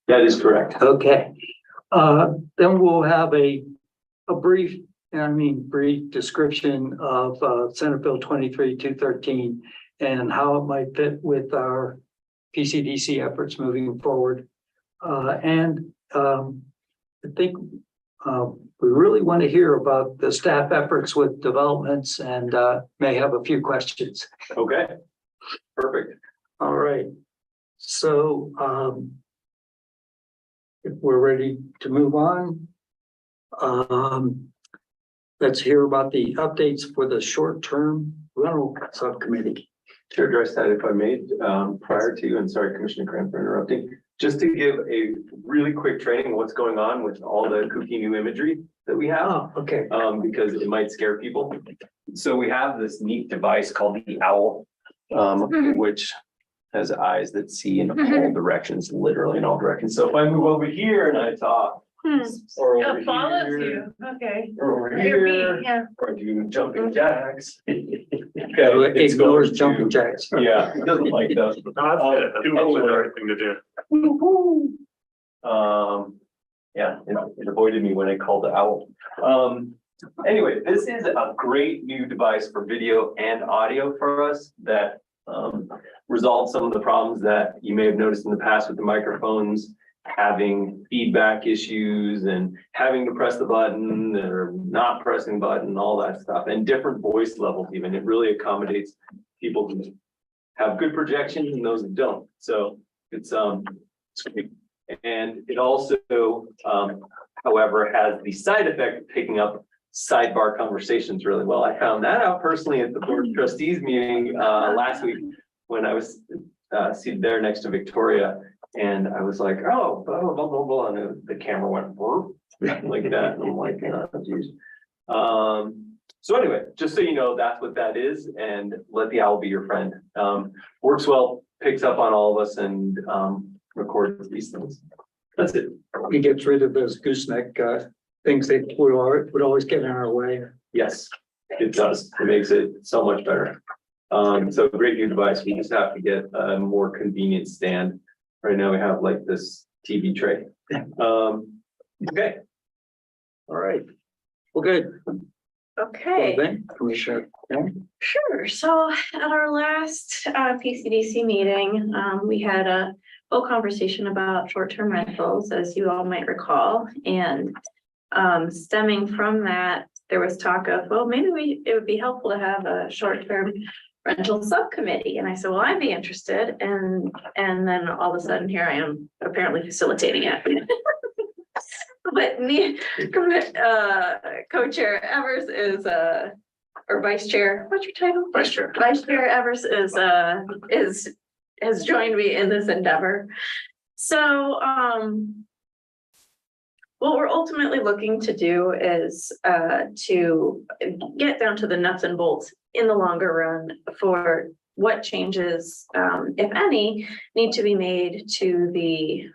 That is correct. Okay. Then we'll have a brief, brief description of Senate Bill 23-213 and how it might fit with our PCDC efforts moving forward. I think we really want to hear about the staff efforts with developments and may have a few questions. Okay, perfect. All right. So if we're ready to move on, let's hear about the updates for the short-term rental subcommittee. To address that, if I may, prior to, and sorry, Commissioner Grant for interrupting, just to give a really quick training of what's going on with all the kooky new imagery that we have. Oh, okay. Because it might scare people. So we have this neat device called the owl, which has eyes that see in all directions, literally in all directions. So if I move over here and I talk, or over It follows here, you, okay. or over You're here, being, yeah. or do jumping jacks. So it It's ignores going jumping to- jacks. Yeah, it doesn't like those. Thing to do. Yeah, it avoided me when I called the owl. Anyway, this is a great new device for video and audio for us that resolves some of the problems that you may have noticed in the past with the microphones, having feedback issues and having to press the button or not pressing the button, all that stuff, and different voice levels even. It really accommodates people who have good projections and those that don't. So it's great. And it also, however, has the side effect of picking up sidebar conversations really well. I found that out personally at the Board of Trustees meeting last week when I was seated there next to Victoria. And I was like, oh, blah, blah, blah, blah, and the camera went like that. And I'm like, oh, geez. So anyway, just so you know, that's what that is, and let the owl be your friend. Works well, picks up on all of us, and records these things. That's it. It gets rid of those gooseneck things that would always get in our way. Yes, it does. It makes it so much better. So great new device. We just have to get a more convenient stand. Right now we have like this TV tray. Okay. All right. Well, good. Okay, Well, then, Commissioner. sure. So at our last PCDC meeting, we had a full conversation about short-term rentals, as you all might recall. And stemming from that, there was talk of, well, maybe it would be helpful to have a short-term rental subcommittee. And I said, well, I'd be interested. And then all of a sudden here I am apparently facilitating it. But me, co-chair Evers is or vice chair, what's your title? Vice Chair. Vice Chair Evers has joined me in this endeavor. So what we're ultimately looking to do is to get down to the nuts and bolts in the longer run for what changes, if any, need to be made to the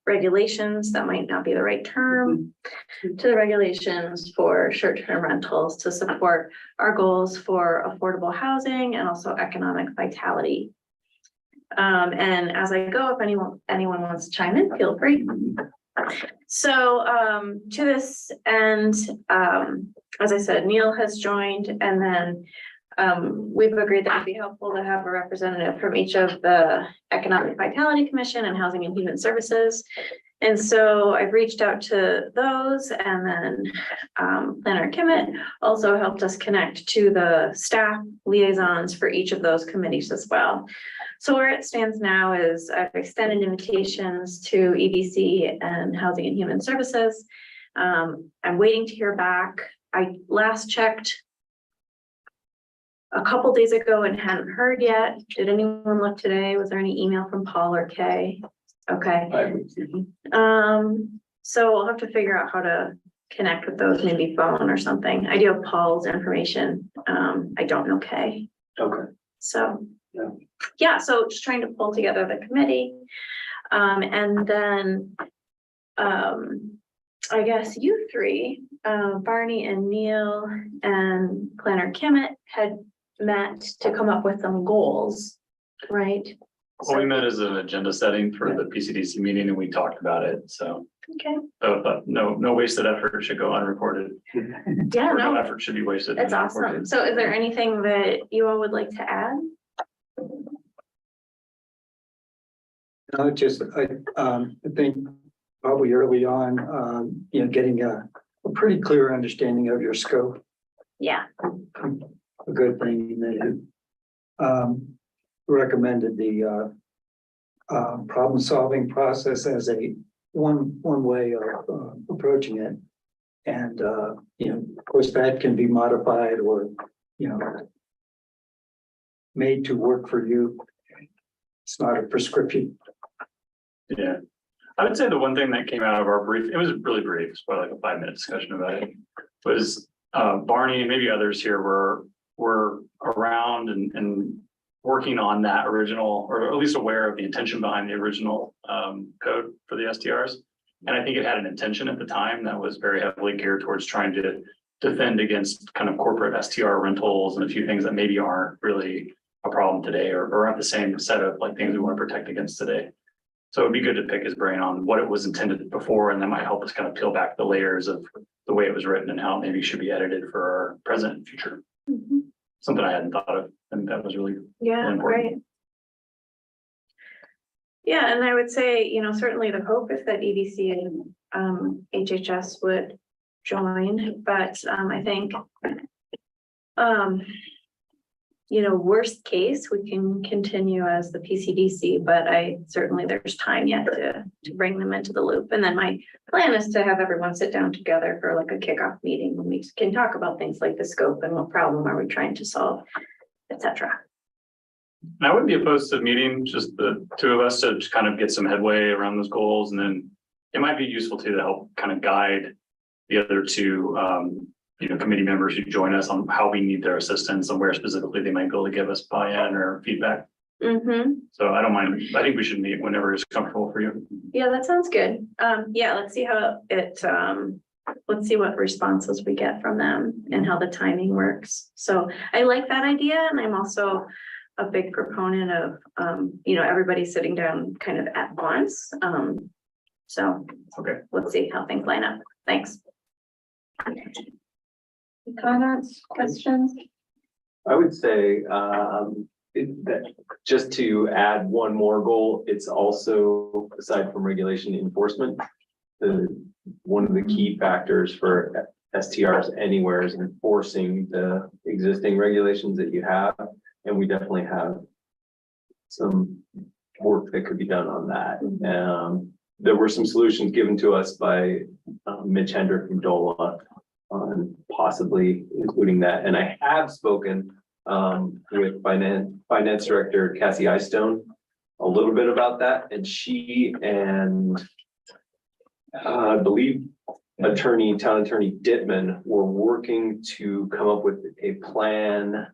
regulations, that might not be the right term, to the regulations for short-term rentals to support our goals for affordable housing and also economic vitality. And as I go, if anyone wants to chime in, feel free. So to this end, as I said, Neil has joined, and then we've agreed that it'd be helpful to have a representative from each of the Economic Vitality Commission and Housing and Human Services. And so I've reached out to those, and then Planner Kimmett also helped us connect to the staff liaisons for each of those committees as well. So where it stands now is I've extended invitations to EBC and Housing and Human Services. I'm waiting to hear back. I last checked a couple days ago and hadn't heard yet. Did anyone look today? Was there any email from Paul or Kay? Okay. So we'll have to figure out how to connect with those, maybe phone or something. I do have Paul's information. I don't know Kay. Okay. So yeah, so just trying to pull together the committee. And then I guess you three, Barney and Neil and Planner Kimmett had met to come up with some goals, right? Well, we met as an agenda setting for the PCDC meeting and we talked about it, so. Okay, But no wasted effort should go unrecorded. yeah, Or no no, effort should be wasted. that's awesome. So is there anything that you all would like to add? I think probably early on, getting a pretty clear understanding of your scope, Yeah, a good thing. And then, recommended the problem solving process as a one way of approaching it. And, of course, that can be modified or, made to work for you. It's not a prescription. Yeah, I would say the one thing that came out of our brief, it was really brief, it's probably like a 5-minute discussion about it. Was Barney and maybe others here were around and working on that original, or at least aware of the intention behind the original code for the STRs. And I think it had an intention at the time that was very heavily geared towards trying to defend against kind of corporate STR rentals and a few things that maybe aren't really a problem today or aren't the same set of like things we want to protect against today. So it'd be good to pick his brain on what it was intended before, and that might help us kind of peel back the layers of the way it was written and how it maybe should be edited for our present and future. Mhm. Something I hadn't thought of, and that was really Yeah, important. great. Yeah, and I would say, certainly the hope is that EDC and HHS would join, but I think worst case, we can continue as the PCDC, but there's time yet to bring them into the loop. And then my plan is to have everyone sit down together for like a kickoff meeting when we can talk about things like the scope and what problem are we trying to solve, etc. And I wouldn't be opposed to meeting just the two of us to just kind of get some headway around those goals. And then it might be useful too to help kind of guide the other two, committee members who join us on how we need their assistance and where specifically they might be able to give us buy-in or feedback. Mm-hmm. So I don't mind. I think we should meet whenever it's comfortable for you. Yeah, that sounds good. Let's see how it, let's see what responses we get from them and how the timing works. So I like that idea. And I'm also a big proponent of, everybody sitting down kind of at once. So Okay. let's see how things line up. Thanks. Comments, questions? I would say that just to add one more goal, it's also aside from regulation enforcement. One of the key factors for STRs anywhere is enforcing the existing regulations that you have. And we definitely have some work that could be done on that. There were some solutions given to us by Mitch Hendrick from DOLA on possibly including that. And I have spoken with Finance Director Cassie Eystone a little bit about that. And she and I believe Town Attorney Dittman were working to come up with a plan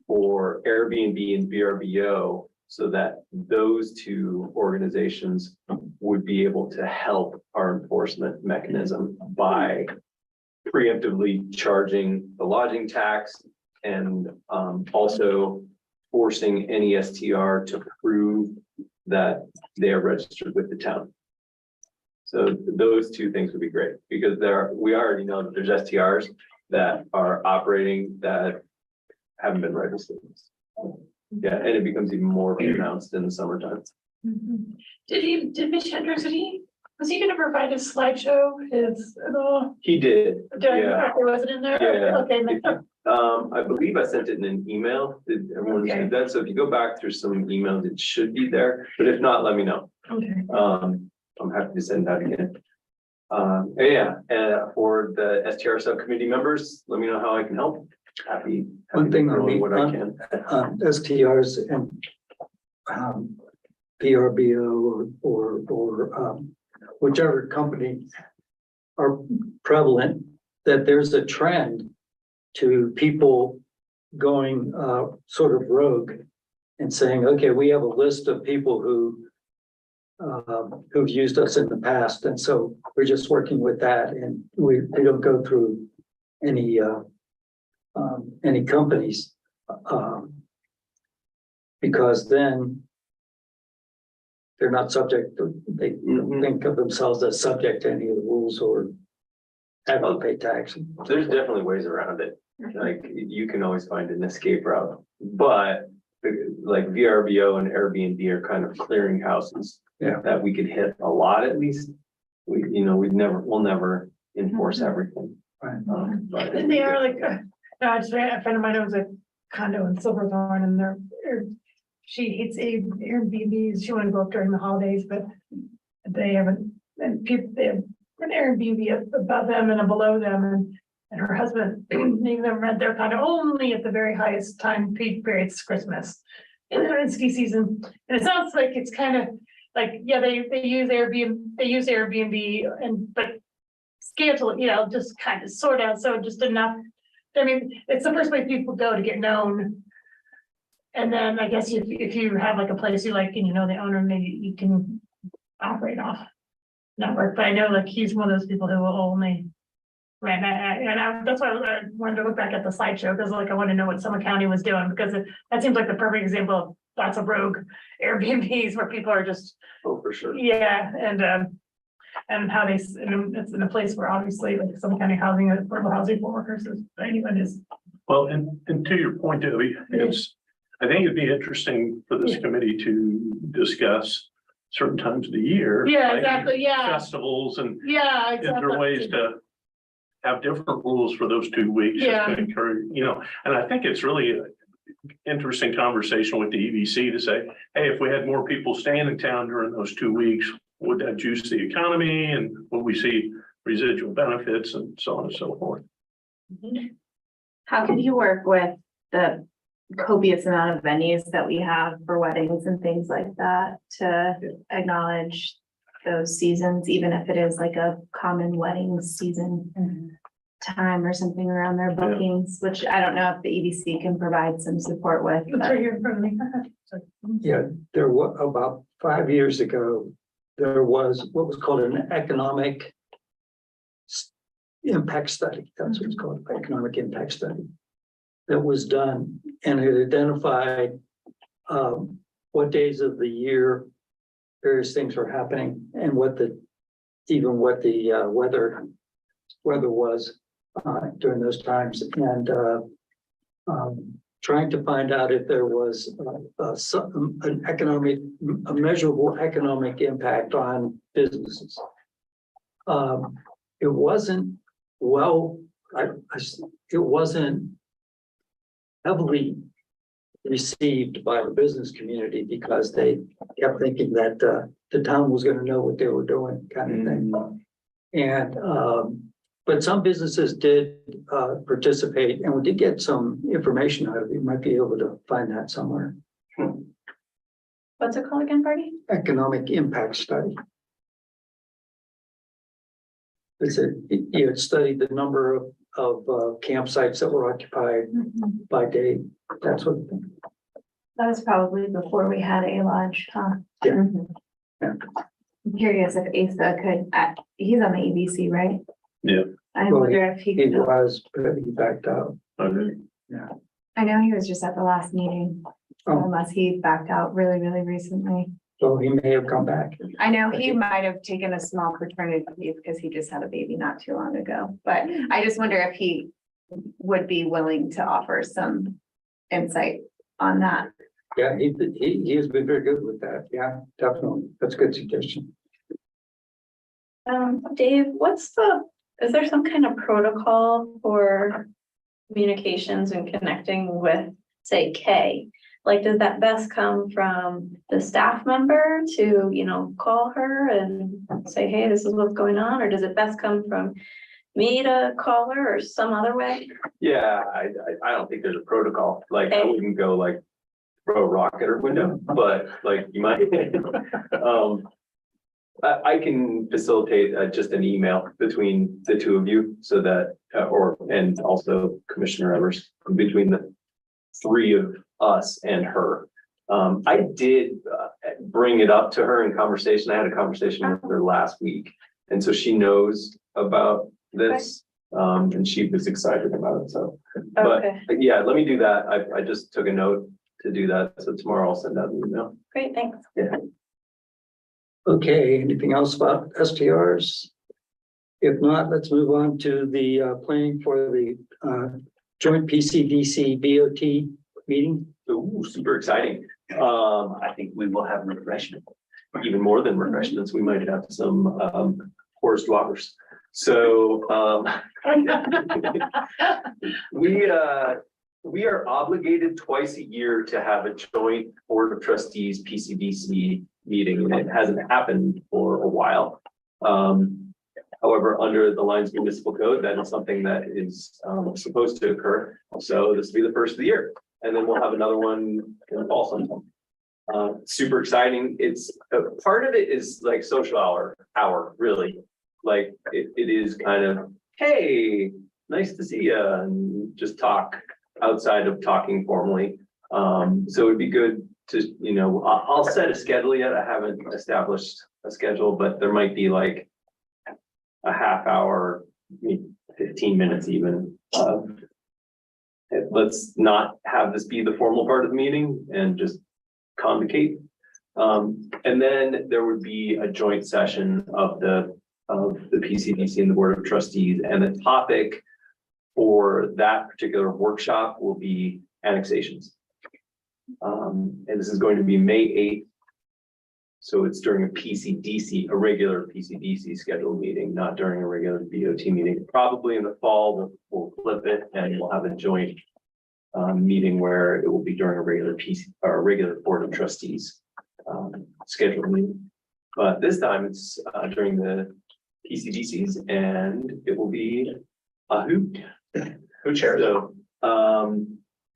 for Airbnb and VRBO so that those two organizations would be able to help our enforcement mechanism by preemptively charging the lodging tax and also forcing any STR to prove that they are registered with the town. So those two things would be great because we already know that there's STRs that are operating that haven't been registered. Yeah, and it becomes even more pronounced in the summertime. Did Mitch Hendricks, was he gonna provide a slideshow, He did. Yeah. It wasn't in there? Yeah. Okay. I believe I sent it in an email. Did everyone see Okay. that? So if you go back through some emails, it should be there, but if not, let me know. Okay. I'm happy to send that again. For the STR subcommittee members, let me know how I can help. Happy One thing to on throw in the what I can. STRs and PRBO or whichever company are prevalent, that there's a trend to people going sort of rogue and saying, okay, we have a list of people who've used us in the past, and so we're just working with that, and we don't go through any companies because then they're not subject, they don't think of themselves as subject to any of the rules or have to pay tax. There's definitely ways around it. Like you can always find an escape route, but like VRBO and Airbnb are kind of clearinghouses. Yeah. That we could hit a lot at least. We'll never enforce everything. Right. But- And they are like, no, I just ran, a friend of mine owns a condo in Silverthorne and she hates Airbnbs. She wanted to go up during the holidays, but they haven't, and people, they have an Airbnb above them and a below them and her husband, even them rent their condo only at the very highest time peak periods, Christmas. And they're in ski season. And it sounds like it's kind of like, yeah, they use Airbnb but scantily, just kind of sort out, so just enough. I mean, it's the first way people go to get known. And then I guess if you have like a place you like and you know the owner, maybe you can operate off network, but I know like he's one of those people who will only rent, that's why I wanted to look back at the slideshow, because like I want to know what Summit County was doing, because that seems like the perfect example of lots of rogue Airbnbs where people are just, Oh, for sure. yeah, and how it's in a place where obviously like Summit County housing, affordable housing for workers, is anyone is. Well, and to your point, Debbie, I think it'd be interesting for this committee to discuss certain times of the year. Yeah, like exactly, yeah, Festivals and yeah. is there ways to have different rules for those 2 weeks? just Yeah. to encourage, and I think it's really an interesting conversation with the EBC to say, hey, if we had more people staying in town during those 2 weeks, would that juice the economy and will we see residual benefits and so on and so forth? How can you work with the copious amount of venues that we have for weddings and things like that to acknowledge those seasons, even if it is like a common wedding season time or something around their bookings, which I don't know if the EDC can provide some support with. It's but- right here in front of me. Sorry. Yeah, there was about 5 years ago, there was what was called an economic impact study. That's what it's called, economic impact study. That was done and it identified what days of the year various things were happening and what the weather was during those times, and trying to find out if there was a measurable economic impact on businesses. It wasn't it wasn't heavily received by the business community because they kept thinking that the town was going to know what they were doing, kind of thing. And but some businesses did participate, and we did get some information out of it. You might be able to find that somewhere. What's it called again, Barney? Economic impact study. You had studied the number of campsites that were occupied by day, that sort of thing. That was probably before we had a lodge, huh? Yeah. I'm curious if Asa could, he's on the EBC, right? Yeah. I Well, wonder if he He could, was, but he backed out. Okay. I know he was just at the last meeting, Oh. unless he backed out really, really recently. So he may have come back. I know he might have taken a small paternity leave because he just had a baby not too long ago, but I just wonder if he would be willing to offer some insight on that. Yeah, he has been very good with that. Yeah, definitely. That's a good suggestion. Dave, is there some kind of protocol for communications and connecting with, say, Kay? Like, does that best come from the staff member to, call her and say, hey, this is what's going on? Or does it best come from me to call her or some other way? Yeah, I don't think there's a protocol, like I wouldn't go like throw a rock at her window, but like you might. I can facilitate just an email between the two of you so that, and also Commissioner Evers, between the three of us and her. I did bring it up to her in conversation. I had a conversation with her last week. And so she knows about this, and she was excited about it, so. But Okay, yeah, let me do that. I just took a note to do that. So tomorrow I'll send out an email. great, thanks. Yeah. Okay, anything else about STRs? If not, let's move on to the planning for the joint PCDC BOT meeting. Ooh, super exciting. I think we will have refreshment, even more than refreshments. We might have some forest waters. So we are obligated twice a year to have a joint board of trustees PCDC meeting, and it hasn't happened for a while. However, under the Lyons Municipal Code, that is something that is supposed to occur. So this will be the first of the year, and then we'll have another one in the fall sometime. Super exciting. It's part of it is like social hour, really. Like it is kind of, hey, nice to see you, and just talk outside of talking formally. So it'd be good to, you know, I'll set a schedule yet. I haven't established a schedule, but there might be like a half hour, 15 minutes even. Let's not have this be the formal part of the meeting and just convocate. And then there would be a joint session of the PCDC and the Board of Trustees, and the topic for that particular workshop will be annexations. And this is going to be May 8th. So it's during a regular PCDC scheduled meeting, not during a regular BOT meeting. Probably in the fall, we'll flip it and we'll have a joint meeting where it will be during a regular Board of Trustees scheduled meeting. But this time it's during the PCDCs, and it will be a hoot. Who chairs? So,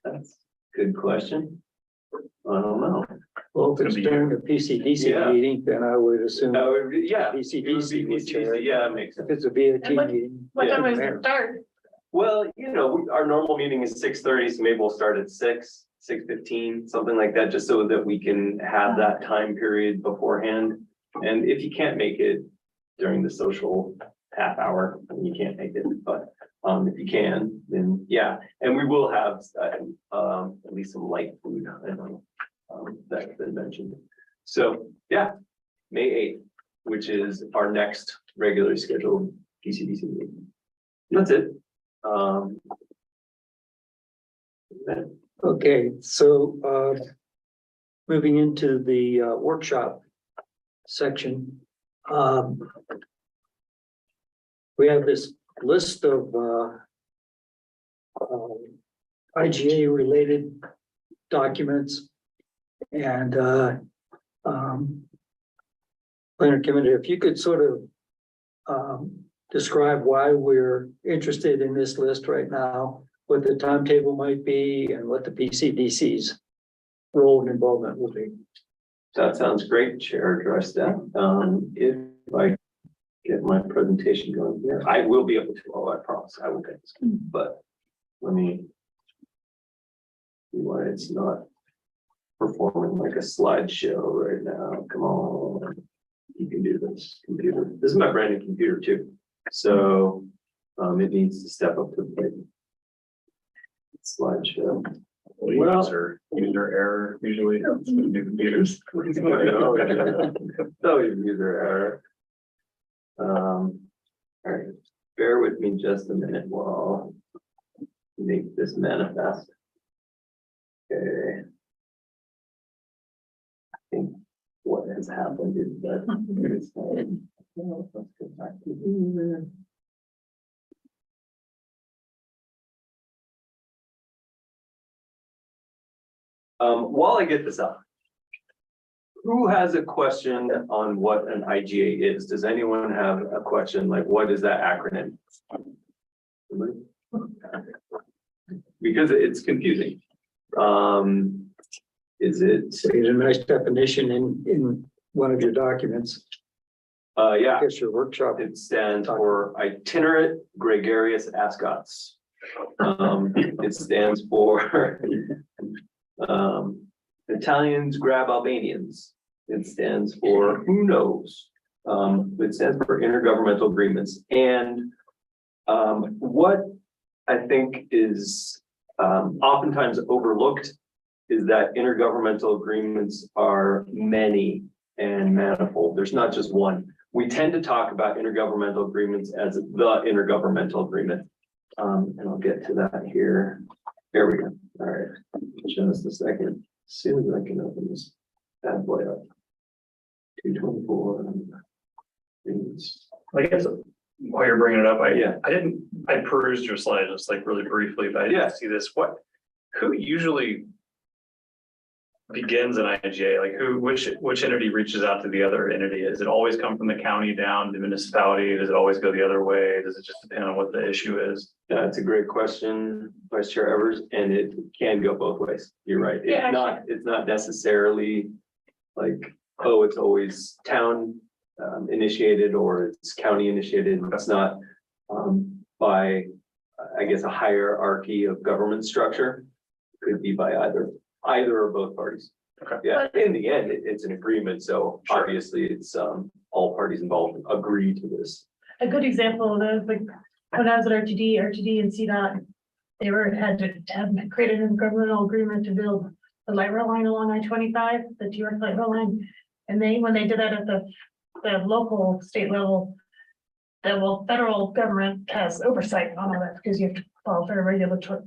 that's a good question. I don't know. Well, if it's Could be during the PCDC Yeah. meeting, then I would assume Yeah. It would be PCDC would chair. PCDC, yeah, it makes If sense. it's a BOT And what- meeting. What time is Yeah. it start? Well, you know, our normal meeting is 6:30, so maybe we'll start at 6:15, something like that, just so that we can have that time period beforehand. And if you can't make it during the social half hour, then you can't make it, but if you can, then yeah. And we will have at least some light food, I know, that's been mentioned. So, yeah, May 8th, which is our next regularly scheduled PCDC meeting. That's it. Okay, so moving into the workshop section. We have this list of IGA related documents and planner committee, if you could sort of describe why we're interested in this list right now, what the timetable might be, and what the PCDC's role and involvement will be. That sounds great, Chair Dresta. If I get my presentation going here, I will be able to, oh, I promise, I will get this, but let me see why it's not performing like a slideshow right now. Come on, you can do this, computer. This is my brand new computer too, so it needs to step up to the plate. Slideshow. Well, user error usually with new computers. No user error. All right, bear with me just a minute while I make this manifest. Okay. I think what has happened is that let's go back to here. While I get this up, who has a question on what an IGA is? Does anyone have a question? Like, what is that acronym? Because it's confusing. Is it, It's a nice definition in one of your documents. I yeah, guess your workshop. it stands for itinerant gregarious ascots. It stands for Italians grab Albanians. It stands for who knows. It stands for intergovernmental agreements. And what I think is oftentimes overlooked is that intergovernmental agreements are many and manifold. There's not just one. We tend to talk about intergovernmental agreements as the intergovernmental agreement. And I'll get to that here. There we go. All right, just a second. As soon as I can open this bad boy up. 224. I guess while you're bringing it up, Yeah. I perused your slide just like really briefly, but I Yeah. didn't see this. Who usually begins an IGA? Like which entity reaches out to the other entity? Does it always come from the county down to municipality? Does it always go the other way? Does it just depend on what the issue is? That's a great question, Vice Chair Evers, and it can go both ways. You're right. Yeah, It's not necessarily like, oh, it's always town initiated or it's county initiated. It's not by, I guess, a hierarchy of government structure. Could be by either or both parties. Okay. Yeah, in the end, it's an agreement, so Sure. obviously it's all parties involved agree to this. A good example of those, like, when I was at RTD and CDOT, they had to have created a governmental agreement to build the light rail line along I-25, the T-Rex light rail line. And when they did that at the local, state level, the federal government has oversight on all that, because you have to follow federal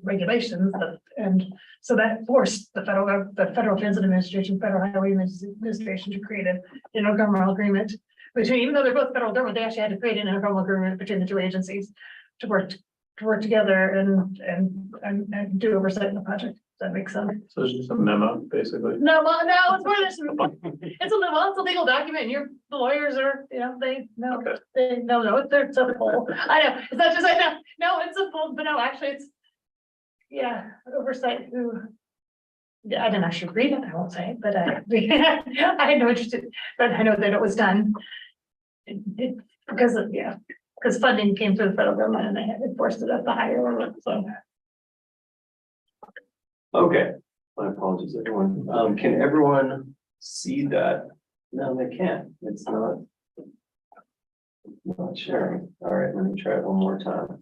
regulations, and so that forced the Federal Transit Administration, Federal Highway Administration to create an intergovernmental agreement between, even though they're both federal government, they actually had to create an intergovernmental agreement between the two agencies to work together and do oversight in the project. Does that make sense? So it's just a memo, basically. No, well, no, it's more than it's a legal document, and the lawyers are, they know, Okay. it's a full, I know, it's not just, no, it's a full, but no, actually, it's. Yeah, oversight yeah, I didn't actually read it, I won't say, but I had no interest in, but I know that it was done. Because funding came through the federal government and they had enforced it at the higher level, so. Okay, my apologies, everyone. Can everyone see that? No, they can't. It's not sharing. All right, let me try it one more time.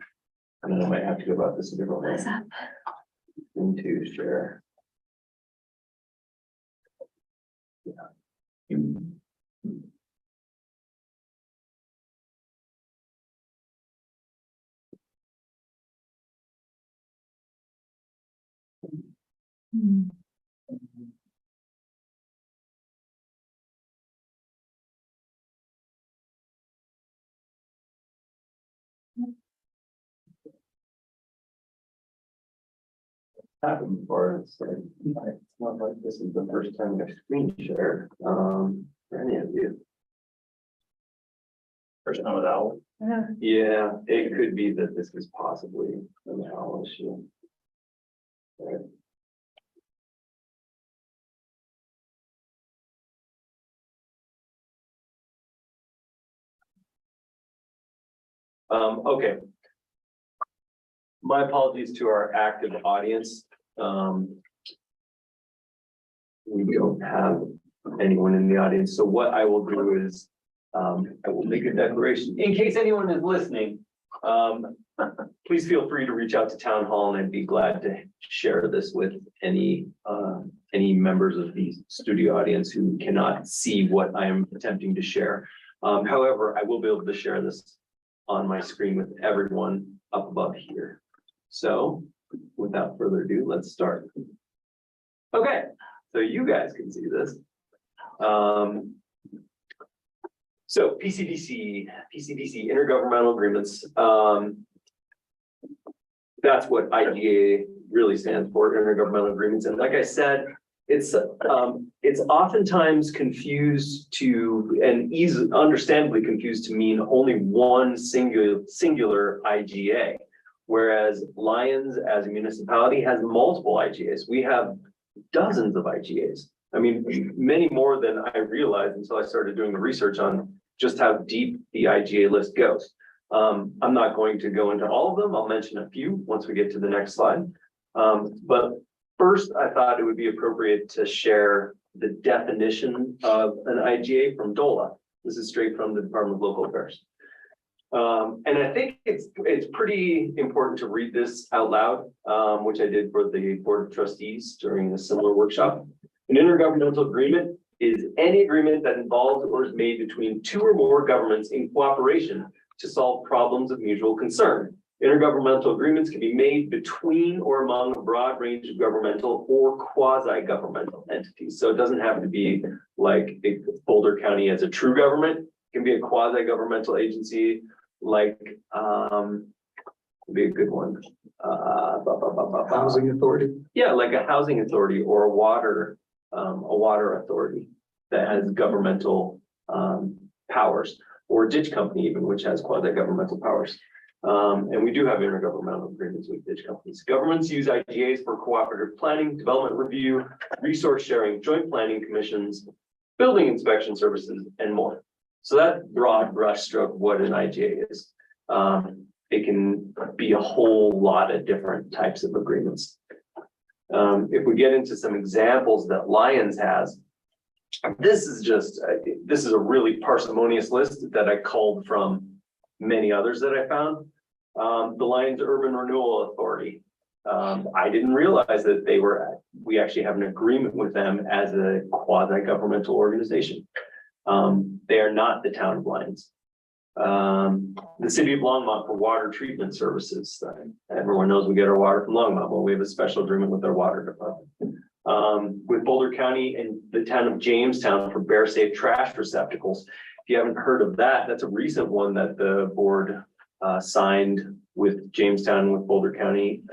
And then I might have to go about this a different way. What's up? Into share. Yeah. Happened before, it's not like this is the first time I've screen shared, for any of you. First time with Owl. Yeah, it could be that this is possibly an owl issue. Right. Okay. My apologies to our active audience. We don't have anyone in the audience, so what I will do is, I will make a declaration, in case anyone is listening. Please feel free to reach out to Town Hall, and I'd be glad to share this with any members of the studio audience who cannot see what I am attempting to share. However, I will be able to share this on my screen with everyone up above here. So without further ado, let's start. Okay, so you guys can see this. So PCDC intergovernmental agreements. That's what IGA really stands for, intergovernmental agreements. And like I said, it's oftentimes confused to, and understandably confused to mean only one singular IGA. Whereas Lyons as a municipality has multiple IGAs. We have dozens of IGAs. I mean, many more than I realized until I started doing the research on just how deep the IGA list goes. I'm not going to go into all of them. I'll mention a few once we get to the next slide. But first, I thought it would be appropriate to share the definition of an IGA from DOLA. This is straight from the Department of Local Affairs. And I think it's pretty important to read this out loud, which I did for the Board of Trustees during a similar workshop. An intergovernmental agreement is any agreement that involves or is made between two or more governments in cooperation to solve problems of mutual concern. Intergovernmental agreements can be made between or among a broad range of governmental or quasi-governmental entities. So it doesn't have to be like Boulder County as a true government. It can be a quasi-governmental agency like, would be a good one. Housing authority. Yeah, like a housing authority or a water authority that has governmental powers, or a ditch company even, which has quasi-governmental powers. And we do have intergovernmental agreements with ditch companies. Governments use IGAs for cooperative planning, development review, resource sharing, joint planning commissions, building inspection services, and more. So that broad brushstroke what an IGA is. It can be a whole lot of different types of agreements. If we get into some examples that Lions has, this is a really parsimonious list that I culled from many others that I found. The Lions Urban Renewal Authority. I didn't realize that we actually have an agreement with them as a quasi-governmental organization. They are not the town of Lions. The city of Longmont for water treatment services. Everyone knows we get our water from Longmont. Well, we have a special agreement with their water department. With Boulder County and the town of Jamestown for bear safe trash receptacles. If you haven't heard of that, that's a recent one that the board signed with Jamestown and with Boulder County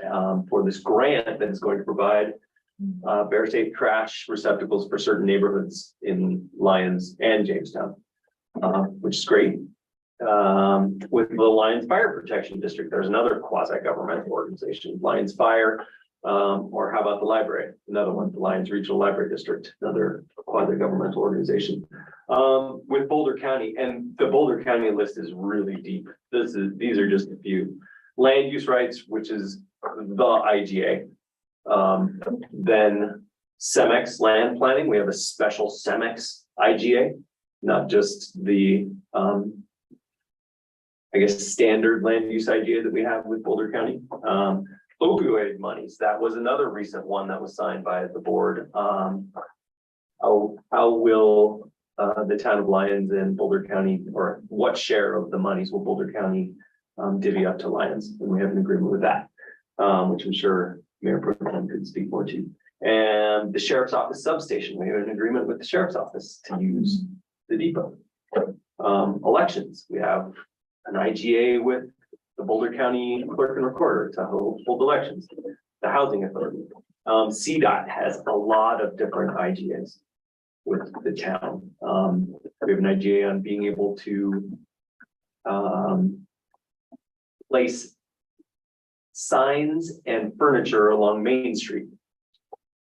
for this grant that is going to provide bear safe trash receptacles for certain neighborhoods in Lyons and Jamestown, which is great. With the Lyons Fire Protection District, there's another quasi-governmental organization, Lyons Fire, or how about the library? Another one, the Lyons Regional Library District, another quasi-governmental organization. With Boulder County, and the Boulder County list is really deep. These are just a few. Land use rights, which is the IGA. Then CEMEX land planning, we have a special CEMEX IGA, not just the I guess standard land use IGA that we have with Boulder County. Opioid monies, that was another recent one that was signed by the board. How will the town of Lyons and Boulder County, or what share of the monies will Boulder County divvy up to Lyons? And we have an agreement with that, which I'm sure Mayor Pro Tem could speak more to. And the sheriff's office substation, we have an agreement with the sheriff's office to use the depot. Elections, we have an IGA with the Boulder County Clerk and Recorder to hold elections. The Housing Authority. CDOT has a lot of different IGAs with the town. We have an IGA on being able to place signs and furniture along Main Street.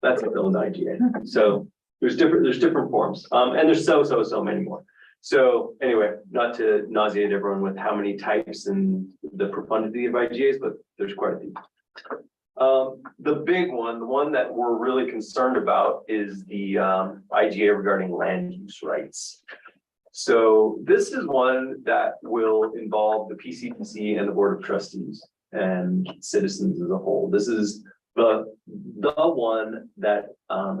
That's a build IGA. So there's different forms. And there's so many more. So anyway, not to nauseate everyone with how many types and the profundity of IGAs, but there's quite a few. The big one, the one that we're really concerned about is the IGA regarding land use rights. So this is one that will involve the PCPC and the Board of Trustees and citizens as a whole. This is the one that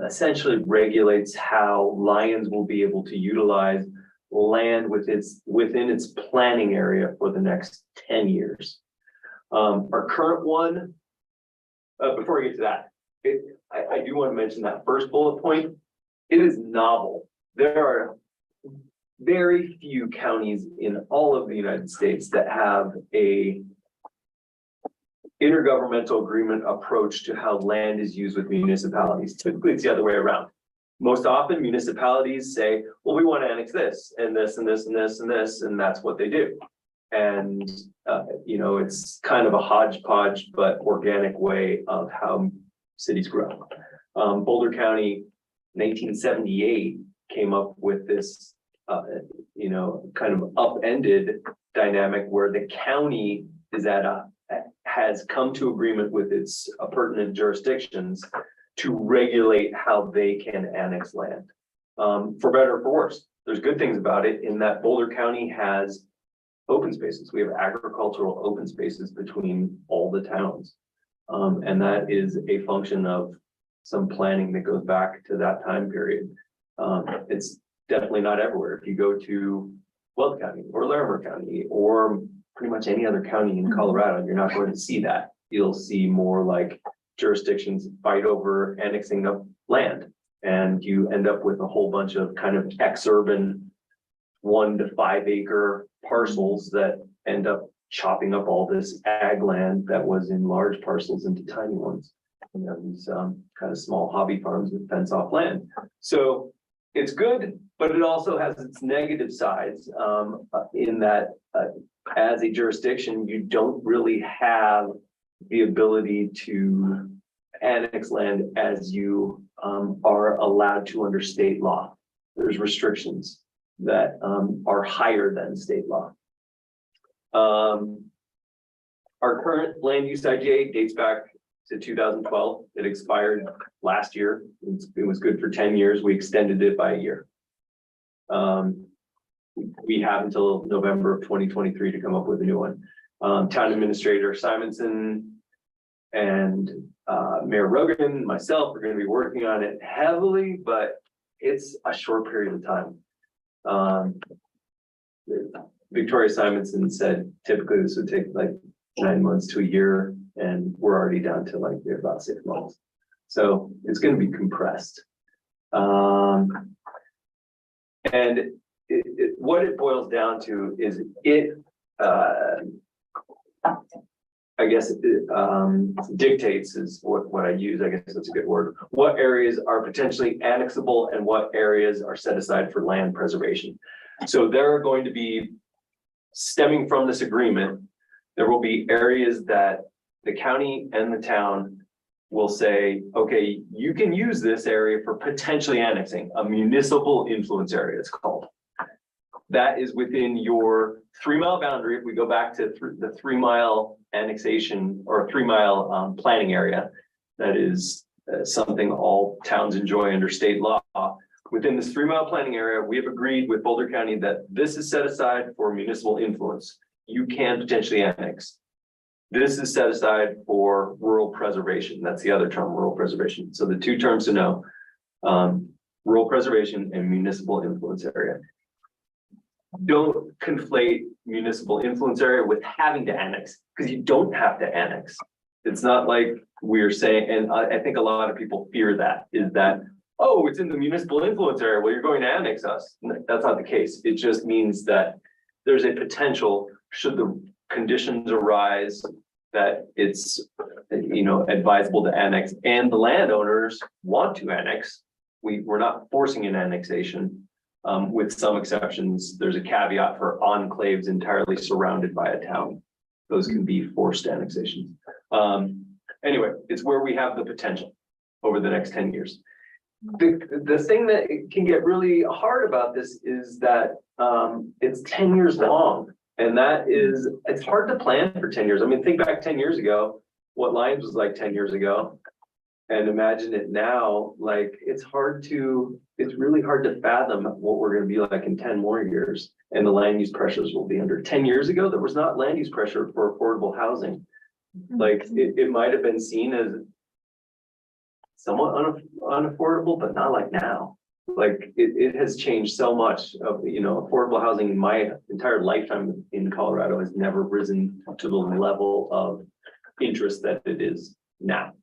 essentially regulates how Lyons will be able to utilize land within its planning area for the next 10 years. Our current one, before I get to that, I do want to mention that first bullet point. It is novel. There are very few counties in all of the United States that have a intergovernmental agreement approach to how land is used with municipalities. Typically, it's the other way around. Most often municipalities say, well, we want to annex this and this and this and this and this, and that's what they do. And, it's kind of a hodgepodge, but organic way of how cities grow. Boulder County, 1978 came up with this, kind of upended dynamic where the county is has come to agreement with its pertinent jurisdictions to regulate how they can annex land. For better or for worse, there's good things about it in that Boulder County has open spaces. We have agricultural open spaces between all the towns. And that is a function of some planning that goes back to that time period. It's definitely not everywhere. If you go to Weld County or Larimer County or pretty much any other county in Colorado, you're not going to see that. You'll see more like jurisdictions fight over annexing of land. And you end up with a whole bunch of kind of exurban 1 to 5 acre parcels that end up chopping up all this ag land that was in large parcels into tiny ones. You know, these kind of small hobby farms that fence off land. So it's good, but it also has its negative sides in that as a jurisdiction, you don't really have the ability to annex land as you are allowed to under state law. There's restrictions that are higher than state law. Our current land use IGA dates back to 2012. It expired last year. It was good for 10 years. We extended it by a year. We have until November of 2023 to come up with a new one. Town Administrator Simonson and Mayor Rogan, myself, are going to be working on it heavily, but it's a short period of time. Victoria Simonson said typically this would take like 9 months to a year, and we're already down to like about 6 months. So it's going to be compressed. And what it boils down to is I guess dictates is what I use. I guess that's a good word. What areas are potentially annexable and what areas are set aside for land preservation. So there are going to be, stemming from this agreement, there will be areas that the county and the town will say, okay, you can use this area for potentially annexing, a municipal influence area, it's called. That is within your 3 mile boundary. If we go back to the 3 mile annexation or 3 mile planning area, that is something all towns enjoy under state law. Within this 3 mile planning area, we have agreed with Boulder County that this is set aside for municipal influence. You can potentially annex. This is set aside for rural preservation. That's the other term, rural preservation. So the 2 terms to know, rural preservation and municipal influence area. Don't conflate municipal influence area with having to annex, because you don't have to annex. It's not like we're saying, and I think a lot of people fear that, is that, oh, it's in the municipal influence area, well, you're going to annex us. That's not the case. It just means that there's a potential, should the conditions arise, that it's, you know, advisable to annex, and the landowners want to annex. We're not forcing an annexation. With some exceptions, there's a caveat for enclaves entirely surrounded by a town. Those can be forced annexations. Anyway, it's where we have the potential over the next 10 years. The thing that can get really hard about this is that it's 10 years long. And that is, it's hard to plan for 10 years. I mean, think back 10 years ago, what Lyons was like 10 years ago. And imagine it now, like it's really hard to fathom what we're going to be like in 10 more years. And the land use pressures will be under. 10 years ago, there was not land use pressure for affordable housing. Like it might have been seen as somewhat unaffordable, but not like now. Like it has changed so much of, you know, affordable housing in my entire lifetime in Colorado has never risen to the level of interest that it is now.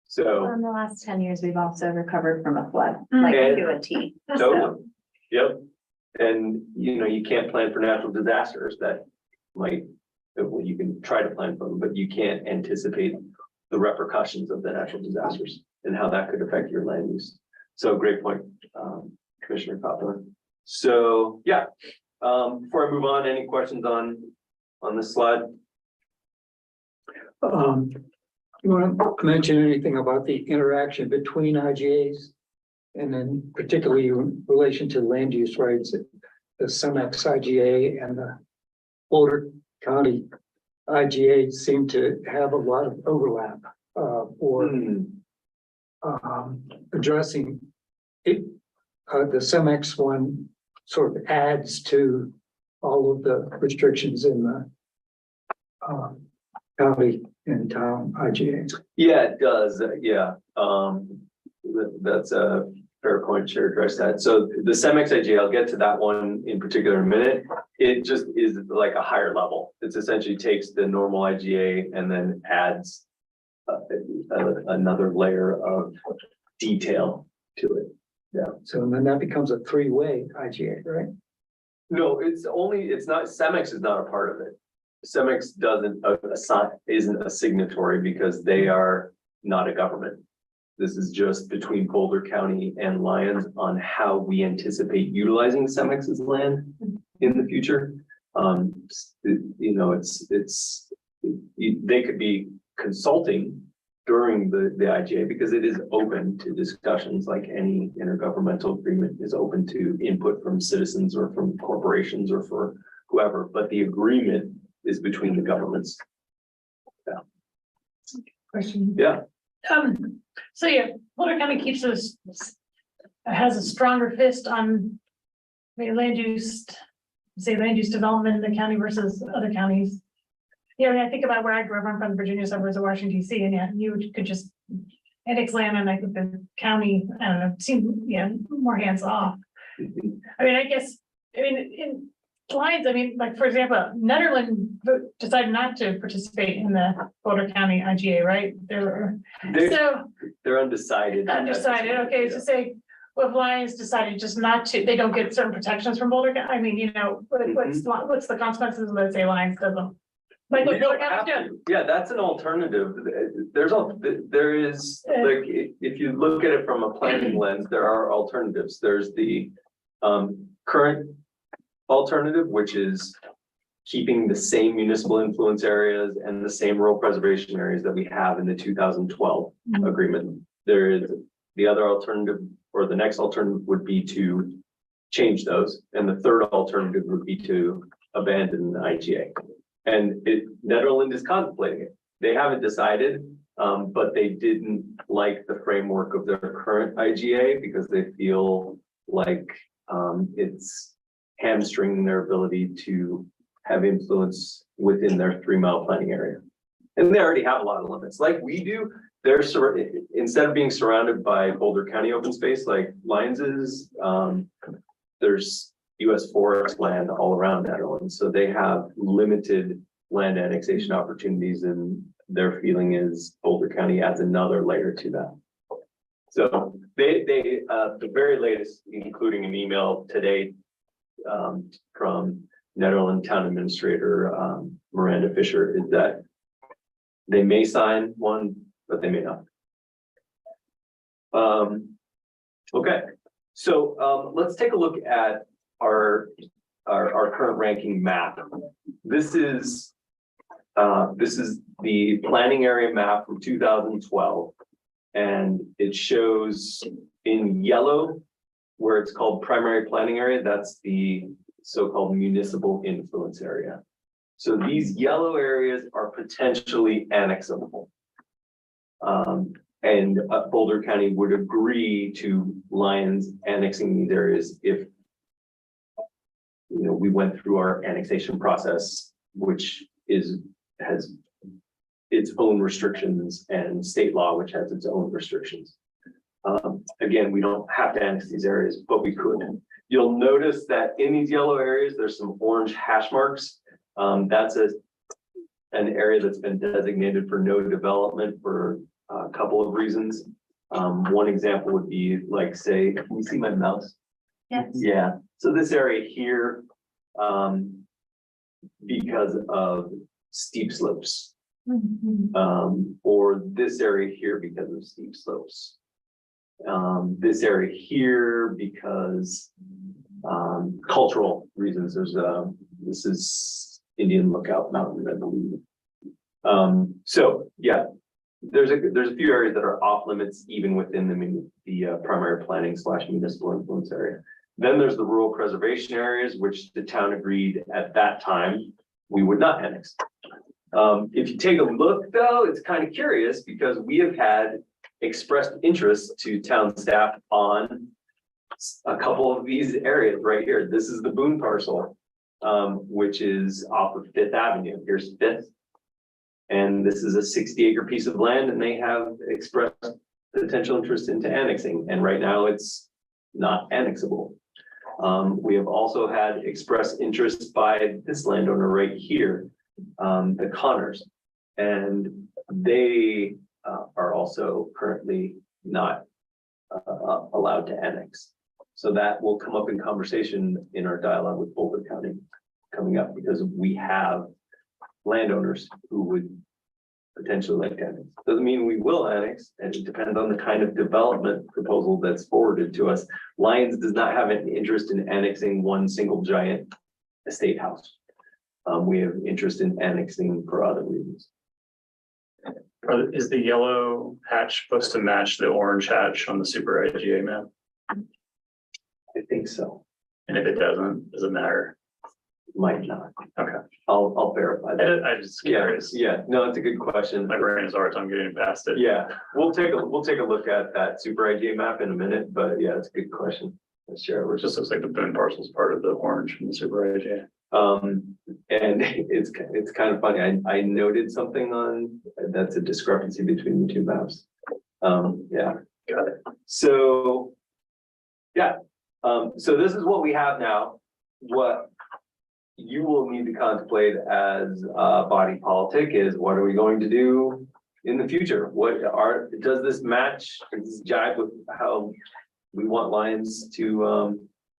So In the last 10 years, we've also recovered from a flood, like And- to a T. totally, yep. And you know, you can't plan for natural disasters that might, well, you can try to plan for them, but you can't anticipate the repercussions of the natural disasters and how that could affect your land use. So great point, Commissioner Copeland. So yeah, before I move on, any questions on this slide? You want to mention anything about the interaction between IGAs? And then particularly in relation to land use rights, the Cemex IGA and the Boulder County IGA seem to have a lot of overlap for addressing it. The Cemex one sort of adds to all of the restrictions in the county and town IGA. Yeah, it does. Yeah. That's a fair point, Chair addressed that. So the CEMEX IGA, I'll get to that one in particular in a minute. It just is like a higher level. It's essentially takes the normal IGA and then adds another layer of detail to it. So then that becomes a three-way IGA, right? No, it's not, CEMEX is not a part of it. CEMEX isn't a signatory because they are not a government. This is just between Boulder County and Lyons on how we anticipate utilizing CEMEX's land in the future. They could be consulting during the IGA because it is open to discussions like any intergovernmental agreement is open to input from citizens or from corporations or for whoever, but the agreement is between the governments. Question. Yeah. So yeah, Boulder County has a stronger fist on maybe land use development in the county versus other counties. Yeah, I mean, I think about where I grew up, I'm from Virginia suburbs of Washington DC, and yeah, you could just annex land, and I think the county, I don't know, seemed, more hands off. I mean, in Lyons, I mean, like, for example, Netherland decided not to participate in the Boulder County IGA, right? They're undecided. Undecided, okay, to say, well, if Lyons decided just not to, they don't get certain protections from Boulder County, I mean, what's the consequences, let's say Lyons doesn't? Like, We don't have to. Yeah, that's an alternative. There is, like, if you look at it from a planning lens, there are alternatives. There's the current alternative, which is keeping the same municipal influence areas and the same rural preservation areas that we have in the 2012 agreement. There is the other alternative, or the next alternative would be to change those. And the third alternative would be to abandon the IGA. And Netherland is contemplating it. They haven't decided, but they didn't like the framework of their current IGA because they feel like it's hamstringing their ability to have influence within their 3 mile planning area. And they already have a lot of limits like we do. They're instead of being surrounded by Boulder County open space like Lyons is, there's US forest land all around Netherlands. So they have limited land annexation opportunities, and their feeling is Boulder County adds another layer to that. So they the very latest, including an email today from Netherlands Town Administrator Miranda Fisher, is that they may sign one, but they may not. Okay, so let's take a look at our current ranking map. This is the planning area map from 2012, and it shows in yellow where it's called primary planning area. That's the so-called municipal influence area. So these yellow areas are potentially annexable. And Boulder County would agree to Lyons annexing these areas if we went through our annexation process, which has its own restrictions, and state law, which has its own restrictions. Again, we don't have to annex these areas, but we could. You'll notice that in these yellow areas, there's some orange hash marks. That's an area that's been designated for no development for a couple of reasons. One example would be like, say, can you see my mouse? Yes. Yeah, so this area here, because of steep slopes, or this area here because of steep slopes. This area here because cultural reasons. This is Indian Lookout Mountain, I believe. So yeah, there's a few areas that are off limits even within the primary planning / municipal influence area. Then there's the rural preservation areas, which the town agreed at that time we would not annex. If you take a look though, it's kind of curious because we have had expressed interest to town staff on a couple of these areas right here. This is the Boone parcel, which is off of 5th Avenue. Here's 5th. And this is a 60-acre piece of land, and they have expressed potential interest into annexing, and right now it's not annexable. We have also had expressed interest by this landowner right here, the Connors. And they are also currently not allowed to annex. So that will come up in conversation in our dialogue with Boulder County coming up, because we have landowners who would potentially like to annex. Doesn't mean we will annex, and it depends on the kind of development proposal that's forwarded to us. Lyons does not have an interest in annexing one single giant estate house. We have interest in annexing for other reasons. Is the yellow hatch supposed to match the orange hatch on the super IGA map? I think so. And if it doesn't, does it matter? Might not. Okay. I'll verify that. I just Yeah, curious. yeah, no, it's a good question. My brain is hard time getting past it. Yeah, we'll take a look at that super IGA map in a minute, but yeah, it's a good question. Let's share. It just looks like the Boone parcel's part of the orange from the super IGA. And it's kind of funny. I noted something on, that's a discrepancy between the two maps. Yeah, got it. So, yeah, so this is what we have now. What you will need to contemplate as body politic is, what are we going to do in the future? Does this match, does this jive with how we want Lyons to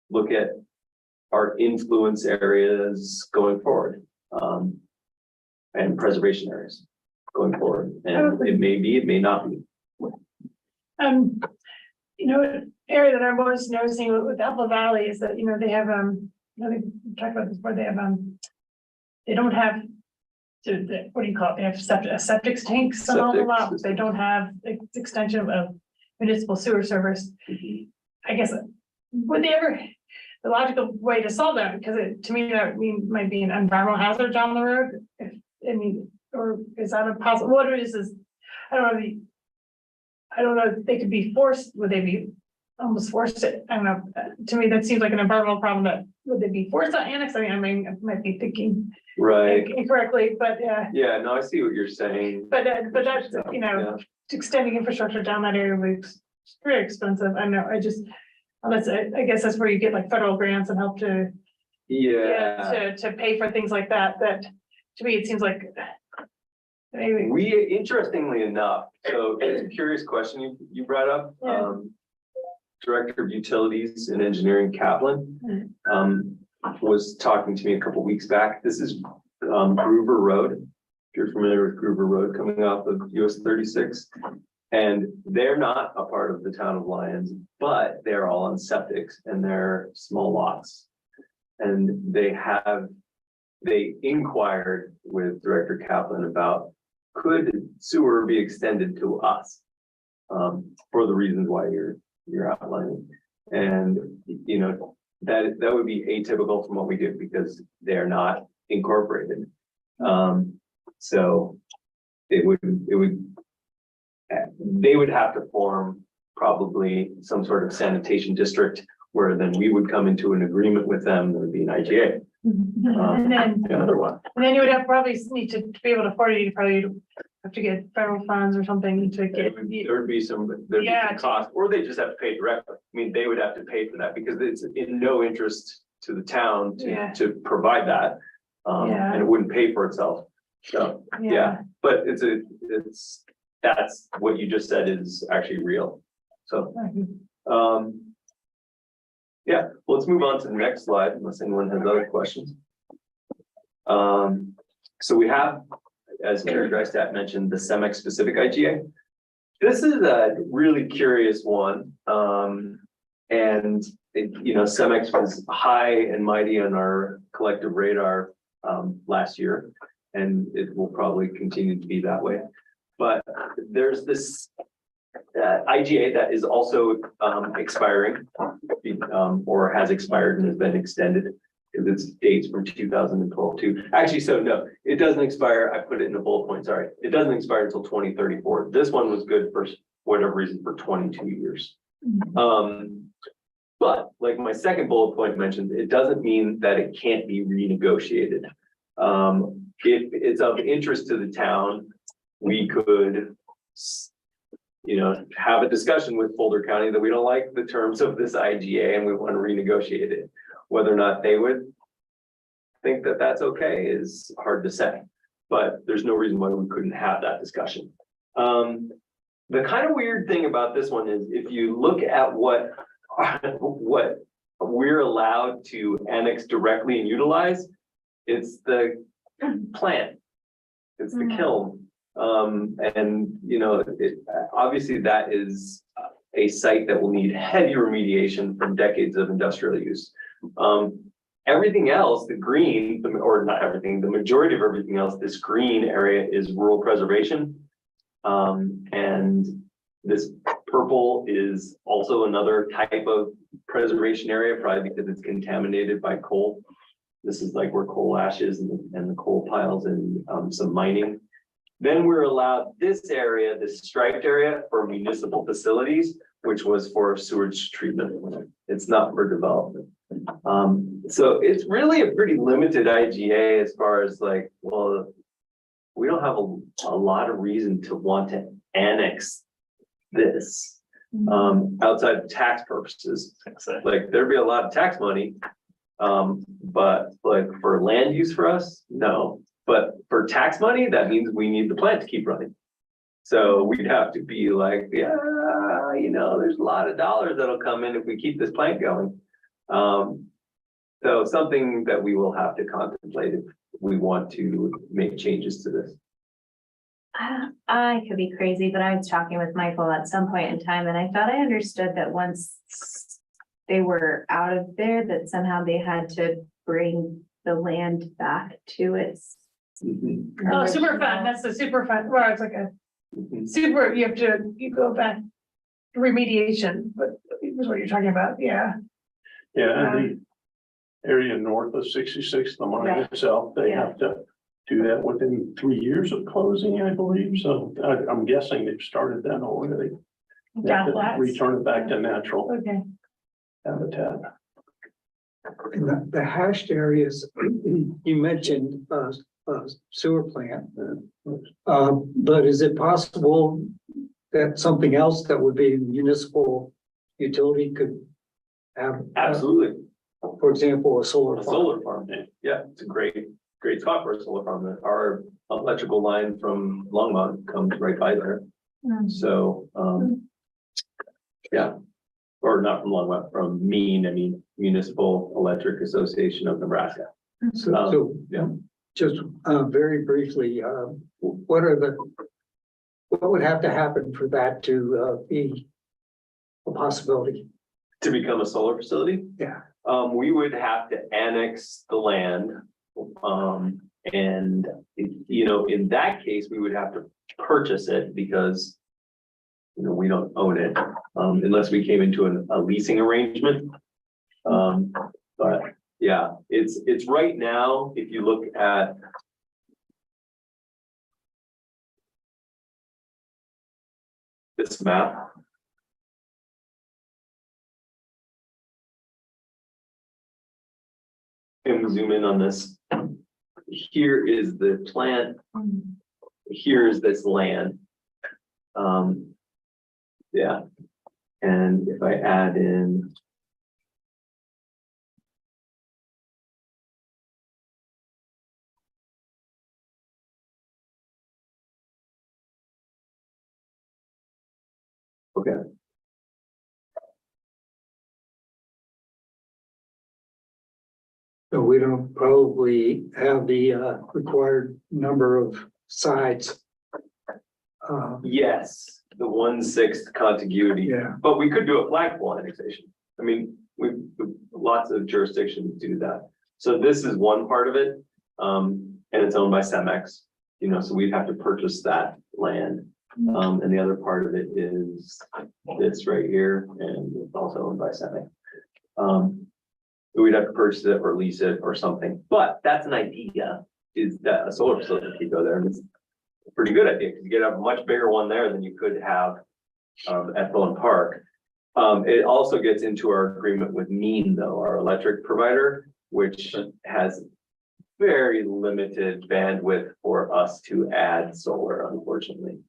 look at our influence areas going forward, and preservation areas going forward? And it may be, it may not be. You know, area that I'm always noticing with Apple Valley is that, you know, they have, we talked about this before, they have, they don't have, what do you call it? They have septic tanks on all the Septic lots. They systems. don't have extension of municipal sewer service. I guess, would they ever, the logical way to solve that, because to me, that might be an environmental hazard down the road. Or is that a possible, what it is, I don't know, if they could be forced, would they be almost forced to, I don't know, to me, that seems like an environmental problem. That would they be forced to annex? I mean, I might be thinking Right, incorrectly, but yeah, no, I see what you're saying. but that's, you know, extending infrastructure down that area was pretty expensive. I know, unless, I guess that's where you get like federal grants and help to, Yeah, to pay for things like that, to me, it seems like. Maybe, we, interestingly enough, so it's a curious question you brought up. Yeah. Director of Utilities and Engineering Kaplan was talking to me a couple weeks back. This is Groover Road. If you're familiar with Groover Road coming off of US 36. And they're not a part of the town of Lyons, but they're all on septics and they're small lots. And they inquired with Director Kaplan about, could sewer be extended to us? For the reasons why you're outlining. And, you know, that would be atypical from what we do because they're not incorporated. So they would have to form probably some sort of sanitation district where then we would come into an agreement with them. There would be an IGA. and then, Another one. you would have probably need to be able to afford it, you probably have to get federal funds or something to get. There would be some cost, or they just have to pay directly. I mean, they would have to pay for that because it's in no interest to the town Yeah. to provide that. Yeah. And it wouldn't pay for itself. So, yeah, but that's what you just said is actually real. So, yeah, let's move on to the next slide unless anyone has other questions. So we have, as Gary Drystat mentioned, the CEMEX specific IGA. This is a really curious one. And CEMEX was high and mighty on our collective radar last year, and it will probably continue to be that way. But there's this IGA that is also expiring or has expired and has been extended because it's dates from 2012 too. Actually, so no, it doesn't expire. I put it in a bullet point. Sorry, it doesn't expire until 2034. This one was good for whatever reason for 22 years. But like my second bullet point mentioned, it doesn't mean that it can't be renegotiated. If it's of interest to the town, we could have a discussion with Boulder County that we don't like the terms of this IGA and we want to renegotiate it. Whether or not they would think that that's okay is hard to say, but there's no reason why we couldn't have that discussion. The kind of weird thing about this one is if you look at what we're allowed to annex directly and utilize, it's the plant. It's the kiln. Obviously that is a site that will need heavy remediation from decades of industrial use. Everything else, the green, or not everything, the majority of everything else, this green area is rural preservation. And this purple is also another type of preservation area, probably because it's contaminated by coal. This is like where coal ash is and the coal piles and some mining. Then we're allowed this area, this striped area for municipal facilities, which was for sewage treatment. It's not for development. So it's really a pretty limited IGA as far as like, well, we don't have a lot of reason to want to annex this outside of tax purposes. Like there'd be a lot of tax money. But like for land use for us, no. But for tax money, that means we need the plant to keep running. So we'd have to be like, yeah, there's a lot of dollars that'll come in if we keep this plant going. So something that we will have to contemplate if we want to make changes to this. I could be crazy, but I was talking with Michael at some point in time, and I thought I understood that once they were out of there, that somehow they had to bring the land back to its. Oh, super fun, that's the super fun, where it's like a super, you go back remediation, but is what you're talking about, yeah. Yeah, and the area north of 66, the mine Yeah. itself, they have to do that within 3 years of closing, I believe. So I'm guessing they've started that already. They have to Downflats. return it back to natural Okay. habitat. And the hashed areas, you mentioned, sewer plant. But is it possible that something else that would be municipal utility could have? Absolutely. For example, a solar A farm. solar farm, yeah, it's a great spot for a solar farm. Our electrical line from Longmont comes right by there. So, yeah, or not from Longmont, from Municipal Electric Association of Nebraska. So, yeah. just very briefly, what would have to happen for that to be a possibility? To become a solar facility? Yeah. We would have to annex the land. And in that case, we would have to purchase it because we don't own it, unless we came into a leasing arrangement. But yeah, it's right now, if you look at this map. And we zoom in on this. Here is the plant. Here is this land. Yeah. And if I add in. Okay. So we don't probably have the required number of sides. Yes, the 1/6 contiguity, Yeah. but we could do a flagpole annexation. I mean, lots of jurisdictions do that. So this is one part of it, and it's owned by Cemex, so we'd have to purchase that land. And the other part of it is this right here, and it's also owned by Cemex. We'd have to purchase it or lease it or something, but that's an idea, is that a solar facility could go there, and it's a pretty good idea, because you get a much bigger one there than you could have at Bowen Park. It also gets into our agreement with Mean, though, our electric provider, which has very limited bandwidth for us to add solar, unfortunately.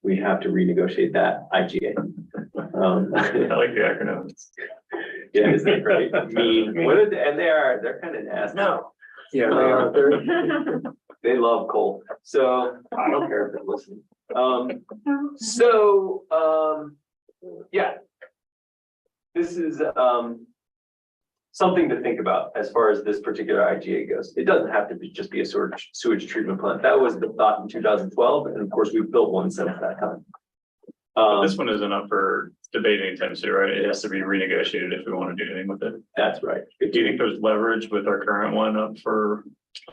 we have to renegotiate that IGA. I like the acronyms. Yeah, isn't that great? Mean, what is, and they're kind of nasty. No. Yeah, they are, they're- They love coal, so I don't care if they're listening. So, yeah. This is, something to think about as far as this particular IGA goes. It doesn't have to be, just be a sewage treatment plant. That was the thought in 2012, and of course, we've built one since that time. This one isn't up for debate anytime soon, right? It has to be renegotiated if we want to do anything with it. That's right. Do you think there's leverage with our current one up for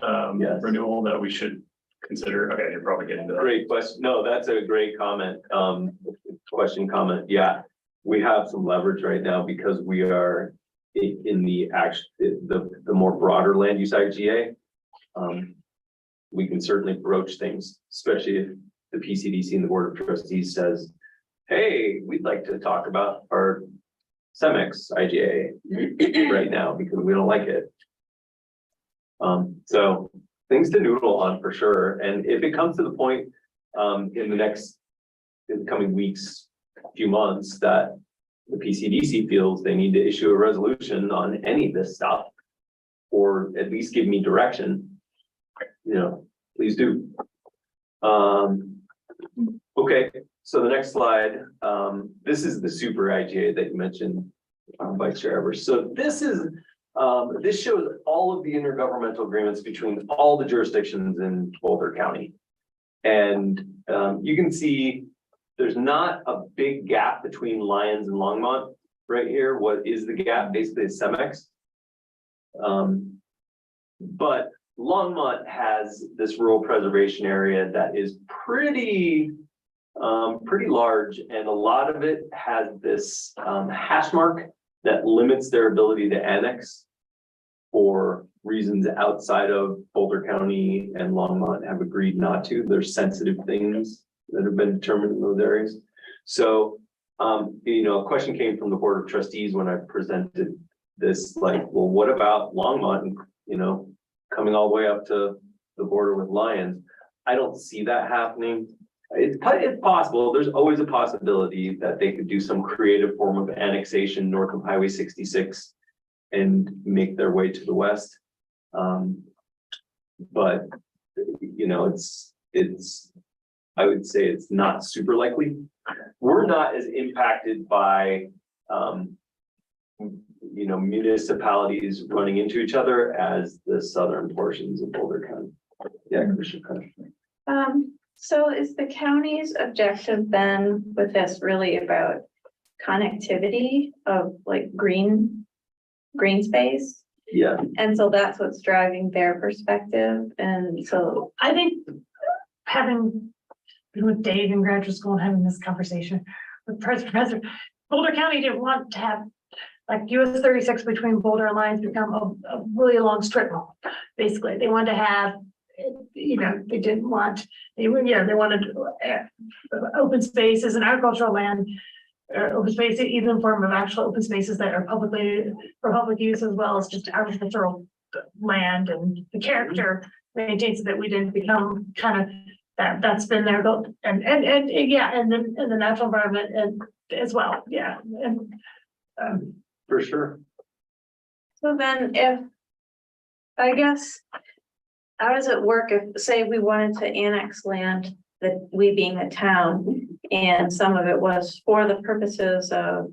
Yes. renewal that we should consider? Okay, you're probably getting to that. Great question. No, that's a great comment. Comment. Yeah. We have some leverage right now because we are in the the more broader land use IGA. We can certainly broach things, especially if the PCDC and the Board of Trustees says, hey, we'd like to talk about our CEMEX IGA right now because we don't like it. So things to noodle on for sure. And if it comes to the point, in the coming weeks, few months, that the PCDC feels they need to issue a resolution on any of this stuff, or at least give me direction, please do. Okay, so the next slide, this is the super IGA that you mentioned, Vice Chair Evers. So this is, this shows all of the intergovernmental agreements between all the jurisdictions in Boulder County. And you can see there's not a big gap between Lyons and Longmont right here. What is the gap? Basically, it's CEMEX. But Longmont has this rural preservation area that is pretty large, and a lot of it has this hash mark that limits their ability to annex for reasons outside of Boulder County, and Longmont have agreed not to. There's sensitive things that have been determined in those areas. So, a question came from the Board of Trustees when I presented this, like, well, what about Longmont, coming all the way up to the border with Lyons? I don't see that happening. It's possible. There's always a possibility that they could do some creative form of annexation north of Highway 66 and make their way to the west. But it's I would say it's not super likely. We're not as impacted by municipalities running into each other as the southern portions of Boulder County. Yeah, Commissioner. So is the county's objective then with this really about connectivity of like green space? Yeah. And so that's what's driving their perspective. And so I think having been with Dave in graduate school and having this conversation with President, Boulder County didn't want to have like US 36 between Boulder and Lyons become a really long strip mall. Basically, they wanted to have, they didn't want, they wanted open spaces and agricultural land, open space, even in form of actual open spaces that are publicly for public use, as well as just agricultural land, and the character maintains that we didn't become kind of that's been their goal, and the natural environment and as well, For sure. So then how does it work if, say, we wanted to annex land, that we being the town, and some of it was for the purposes of,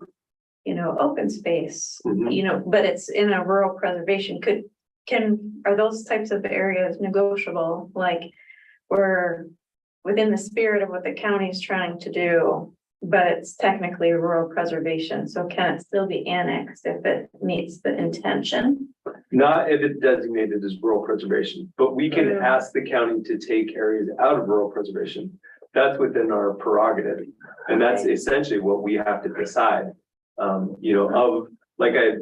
open space, but it's in a rural preservation, are those types of areas negotiable? Like, we're within the spirit of what the county is trying to do, but it's technically rural preservation. So can it still be annexed if it meets the intention? Not if it's designated as rural preservation, but we can ask the county to take areas out of rural preservation. That's within our prerogative. And that's essentially what we have to decide. Like I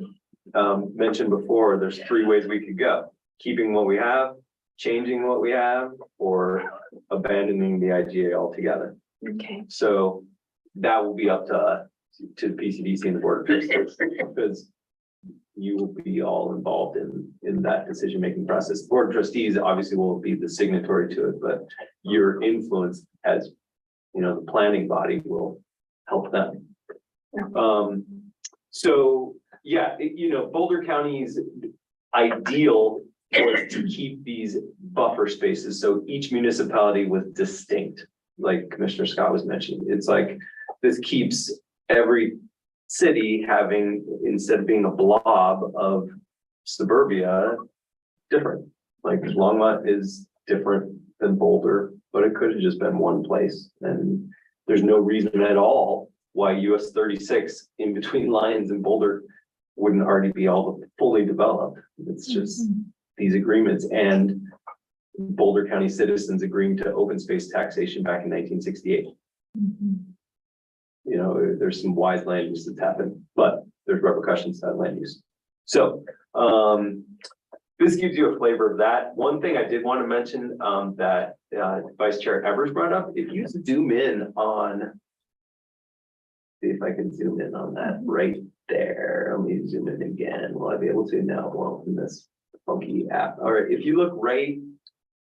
mentioned before, there's 3 ways we could go: keeping what we have, changing what we have, or abandoning the IGA altogether. Okay. So that will be up to the PCDC and the Board of Trustees, because you will be all involved in that decision-making process. The Board of Trustees obviously will be the signatory to it, but your influence as the planning body will help them. Yeah. So, yeah, Boulder County's ideal was to keep these buffer spaces, so each municipality was distinct, like Commissioner Scott was mentioning. It's like, this keeps every city having, instead of being a blob of suburbia, different. Like Longmont is different than Boulder, but it could have just been one place. And there's no reason at all why US 36 in between Lyons and Boulder wouldn't already be all fully developed. It's just these agreements and Boulder County citizens agreeing to open space taxation back in 1968. There's some wise land use that's happened, but there's repercussions to that land use. So, this gives you a flavor of that. One thing I did want to mention, that Vice Chair Evers brought up, if you zoom in on, see if I can zoom in on that right there. Let me zoom in again. Will I be able to now? Well, in this funky app. All right, if you look right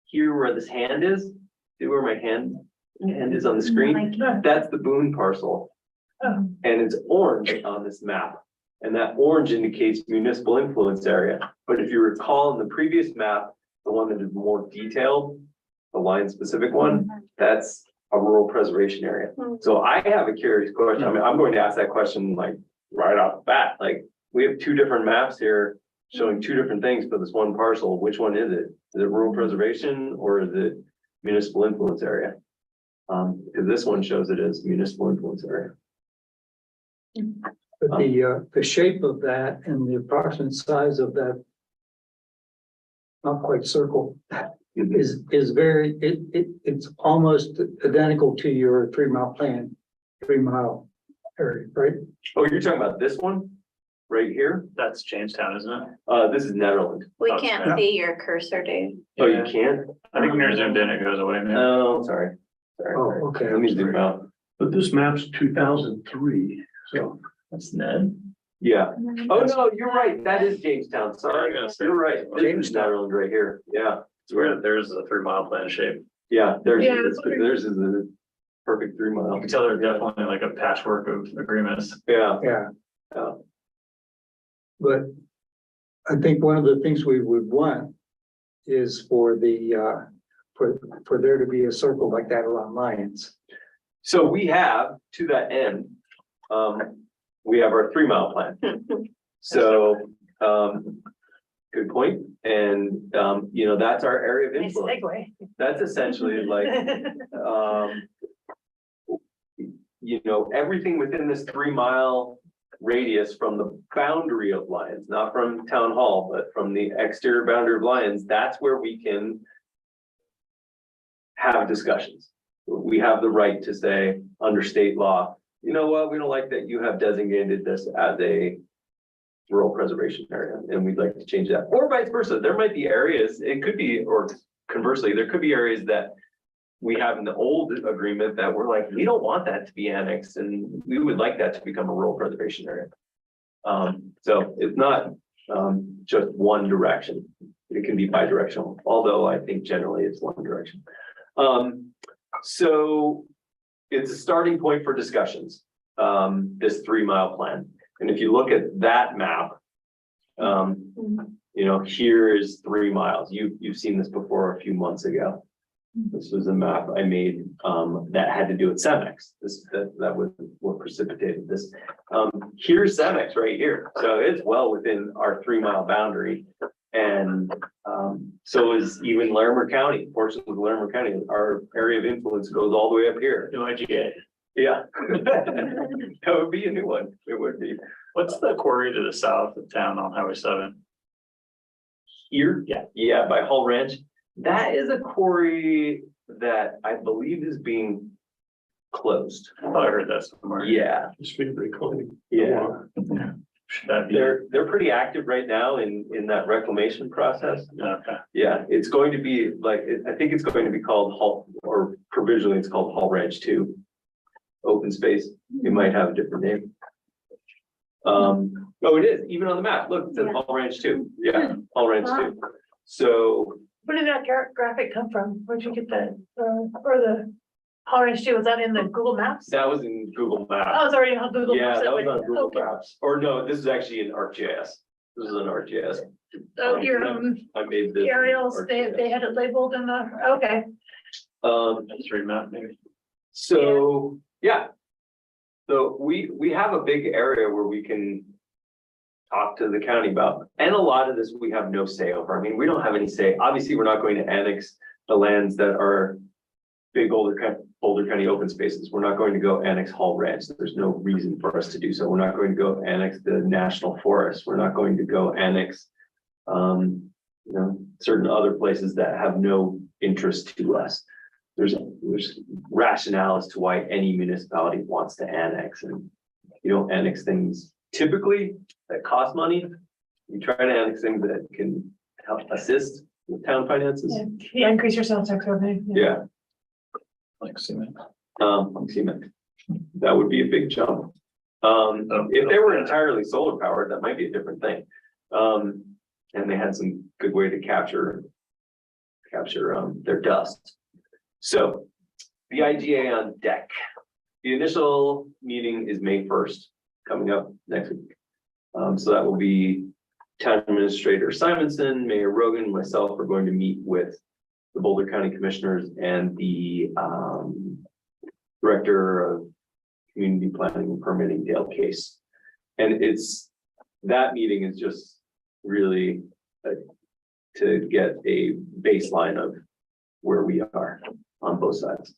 here where this hand is, see where my hand is on the screen? That's the Boone parcel. And it's orange on this map. And that orange indicates municipal influence area. But if you recall in the previous map, the one that is more detailed, the line specific one, that's a rural preservation area. So I have a curious question. I mean, I'm going to ask that question like right off the bat. Like, we have two different maps here showing two different things for this one parcel. Which one is it? Is it rural preservation or is it municipal influence area? Because this one shows it as municipal influence area. But the shape of that and the approximate size of that, not quite circle, is very, it's almost identical to your 3 mile plan, 3 mile area, right? Oh, you're talking about this one right here? That's Jamestown, isn't it? This is Netherlands. We Okay. can't see your cursor, Dave. Oh, Yeah. you can't? I think when you're zoomed in, it goes away, man. Oh, sorry. Sorry. Oh, okay. Let me zoom out. But this map's 2003, so. That's Ned. Yeah. Oh, no, you're right. That is Jamestown. Sorry. Yeah, so- You're right. This is Netherlands right here. Yeah. It's where there's a 3 mile plan shape. Yeah, Yeah, that's what theirs is a perfect 3 You mile. can tell there's definitely like a patchwork of agreements. Yeah. Yeah. Yeah. But I think one of the things we would want is for the, for there to be a circle like that around Lyons. So we have, to that end, we have our 3 mile plan. So, good point. And, that's our area of Nice influence. segue. That's essentially like, everything within this 3 mile radius from the boundary of Lyons, not from town hall, but from the exterior boundary of Lyons, that's where we can have discussions. We have the right to say under state law, you know what, we don't like that you have designated this as a rural preservation area, and we'd like to change that, or vice versa. There might be areas, it could be, or conversely, there could be areas that we have in the old agreement that we're like, we don't want that to be annexed, and we would like that to become a rural preservation area. So it's not just one direction. It can be bi-directional, although I think generally it's one direction. So it's a starting point for discussions, this 3 mile plan. And if you look at that map, here is 3 miles. You've seen this before a few months ago. This was a map I made that had to do with Cemex. That was what precipitated this. Here's Cemex right here. So it's well within our 3 mile boundary. And so is even Larimer County, portions of Larimer County. Our area of influence goes all the way up here. UIGA. Yeah. That would be a new one. It would be. What's the quarry to the south of town on Highway 7? Here? Yeah. Yeah, by Hull Ranch. That is a quarry that I believe is being closed. I thought I heard that somewhere. Yeah, It's been reclaimed. yeah. Should that be? They're pretty active right now in that reclamation process. Okay. Yeah, it's going to be like, I think it's going to be called Hull, or provisionally it's called Hull Ranch 2. Open space. It might have a different name. Oh, it is, even on the map. Look, it says Hull Ranch 2. Yeah, Hull Ranch 2. So Where did that graphic come from? Where'd you get that, or the Holly Street, was that in the Google Maps? That was in Google Oh, Maps. it's already on Google. Yeah, Maps, that was like, on Google okay. Maps. Or no, this is actually in ArcGIS. This is in ArcGIS. Oh, your, I made this. in aerials, ArcGIS. they had it labeled in the, okay. That's right, Matt, maybe. So, yeah. So we have a big area where we can talk to the county about, and a lot of this we have no say over. I mean, we don't have any say. Obviously, we're not going to annex the lands that are big Boulder County open spaces. We're not going to go annex Hall Ranch. There's no reason for us to do so. We're not going to go annex the national forest. We're not going to go annex certain other places that have no interest to us. There's rationale as to why any municipality wants to annex, and you don't annex things typically that cost money. You try to annex things that can help assist with town finances. Yeah, increase your sales tax revenue. Yeah, Like cement. cement. That would be a big jump. If they were entirely solar powered, that might be a different thing. And they had some good way to capture their dust. So the IGA on deck. The initial meeting is May 1st, coming up next week. So that will be Town Administrator Simonson, Mayor Rogan, myself are going to meet with the Boulder County Commissioners and the Director of Community Planning and Permitting, Dale Case. And that meeting is just really to get a baseline of where we are on both sides.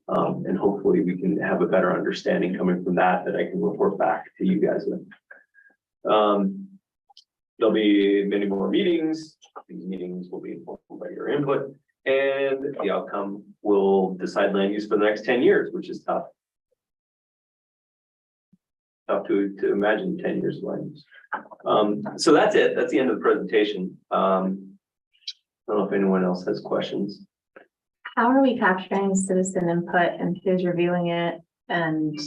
And hopefully we can have a better understanding coming from that I can report back to you guys with. There'll be many more meetings. These meetings will be informed by your input, and the outcome will decide land use for the next 10 years, which is tough. Tough to imagine 10 years of land use. So that's it. That's the end of the presentation. I don't know if anyone else has questions. How are we capturing citizen input and who's reviewing it? And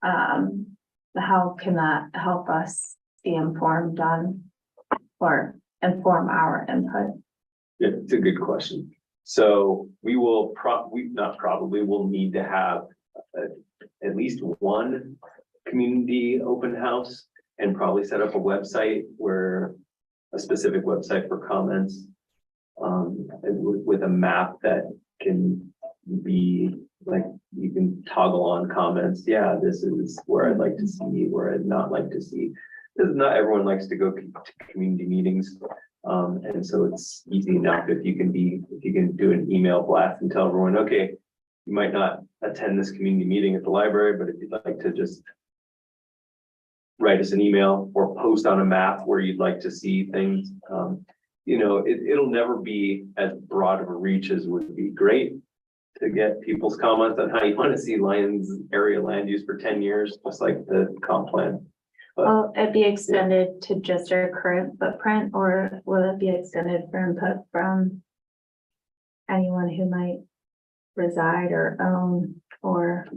how can that help us be informed on or inform our input? Yeah, it's a good question. So we will we'll need to have at least one community open house and probably set up a website a specific website for comments. With a map that can be like, you can toggle on comments. Yeah, this is where I'd like to see, where I'd not like to see. Because not everyone likes to go to community meetings. And so it's easy enough if you can do an email blast and tell everyone, okay, you might not attend this community meeting at the library, but if you'd like to just write us an email or post on a map where you'd like to see things. It'll never be as broad of a reach as would be great to get people's comments on how you want to see Lyons area land use for 10 years, just like the comp plan. Will it be extended to just our current footprint, or will it be extended for input from anyone who might reside or own or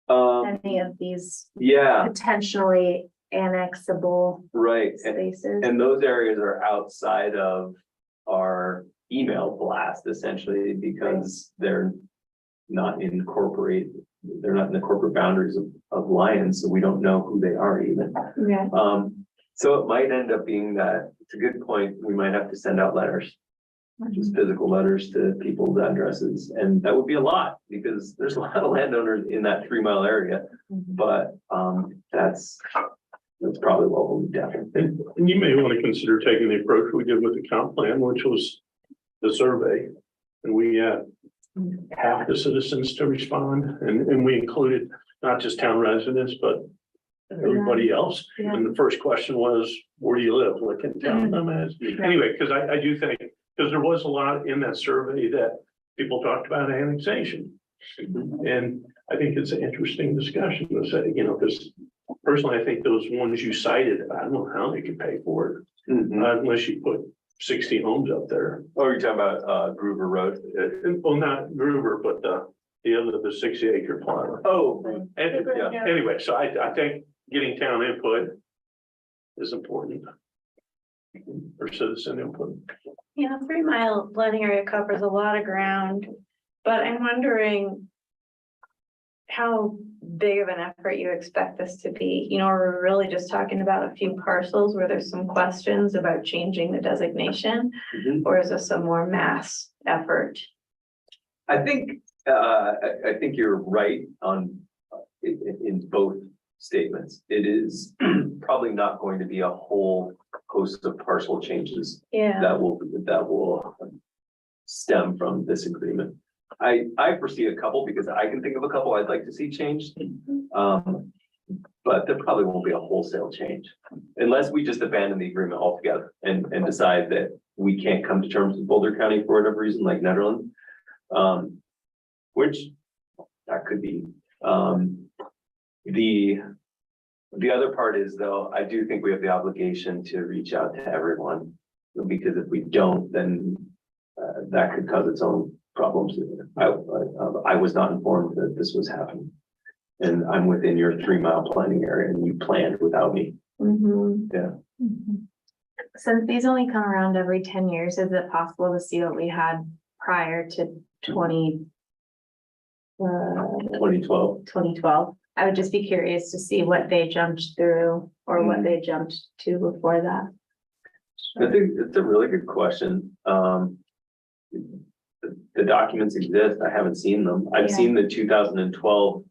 any of these Yeah, potentially annexable right. spaces? And those areas are outside of our email blast essentially because they're not incorporated. They're not in the corporate boundaries of Lyons, so we don't know who they are even. Yeah. So it might end up being that, it's a good point, we might have to send out letters, just physical letters to people's addresses, and that would be a lot, because there's a lot of landowners in that 3 mile area, but that's probably what we'll do. And you may want to consider taking the approach we did with the comp plan, which was the survey. And we had half the citizens to respond, and we included not just town residents, but everybody else. Yeah. And the first question was, where do you live? Like in town? Anyway, because I do think, because there was a lot in that survey that people talked about annexation. And I think it's an interesting discussion to say, because personally, I think those ones you cited, I don't know how they could pay for it, unless you put 60 homes up there. Oh, you're talking about Groover Road? Well, not Groover, but the other, the 60-acre plot. Oh, Yeah. Anyway, so I think getting town input is important. Or citizen input. 3 mile planning area covers a lot of ground. But I'm wondering how big of an effort you expect this to be. You know, we're really just talking about a few parcels where there's some questions about changing the designation, or is this a more mass effort? I think you're right on in both statements. It is probably not going to be a whole host of parcel changes Yeah, that will stem from this agreement. I foresee a couple because I can think of a couple I'd like to see changed. But there probably won't be a wholesale change unless we just abandon the agreement altogether and decide that we can't come to terms with Boulder County for whatever reason, like Netherlands. Which that could be. The other part is though, I do think we have the obligation to reach out to everyone. Because if we don't, then that could cause its own problems. I was not informed that this was happening. And I'm within your 3-mile planning area and you planned without me. Since these only come around every 10 years, is it possible to see what we had prior to 2012? I would just be curious to see what they jumped through or what they jumped to before that. I think it's a really good question. The documents exist. I haven't seen them. I've seen the 2012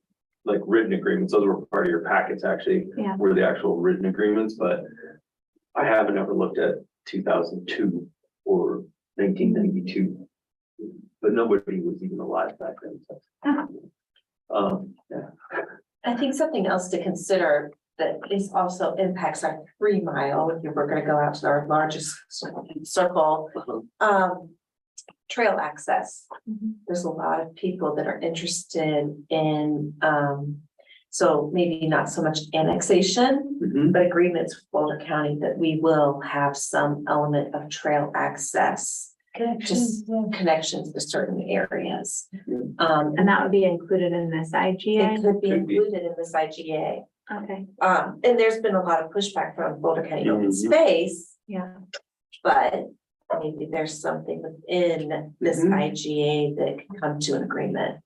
like written agreements. Those were part of your packets actually, Yeah. were the actual written agreements, but I haven't ever looked at 2002 or 1992. But nobody was even alive back then. So. Yeah. I think something else to consider that is also impacts our 3-mile, if we're gonna go out to our largest circle, trail access. There's a lot of people that are interested in, so maybe not so much annexation, but agreements with Boulder County that we will have some element of trail access. Just connections to certain areas. And that would be included in this IGA? It could be Could be. included in this IGA. Okay, And there's been a lot of pushback from Boulder County Open Space, yeah. but maybe there's something within this IGA that can come to an agreement.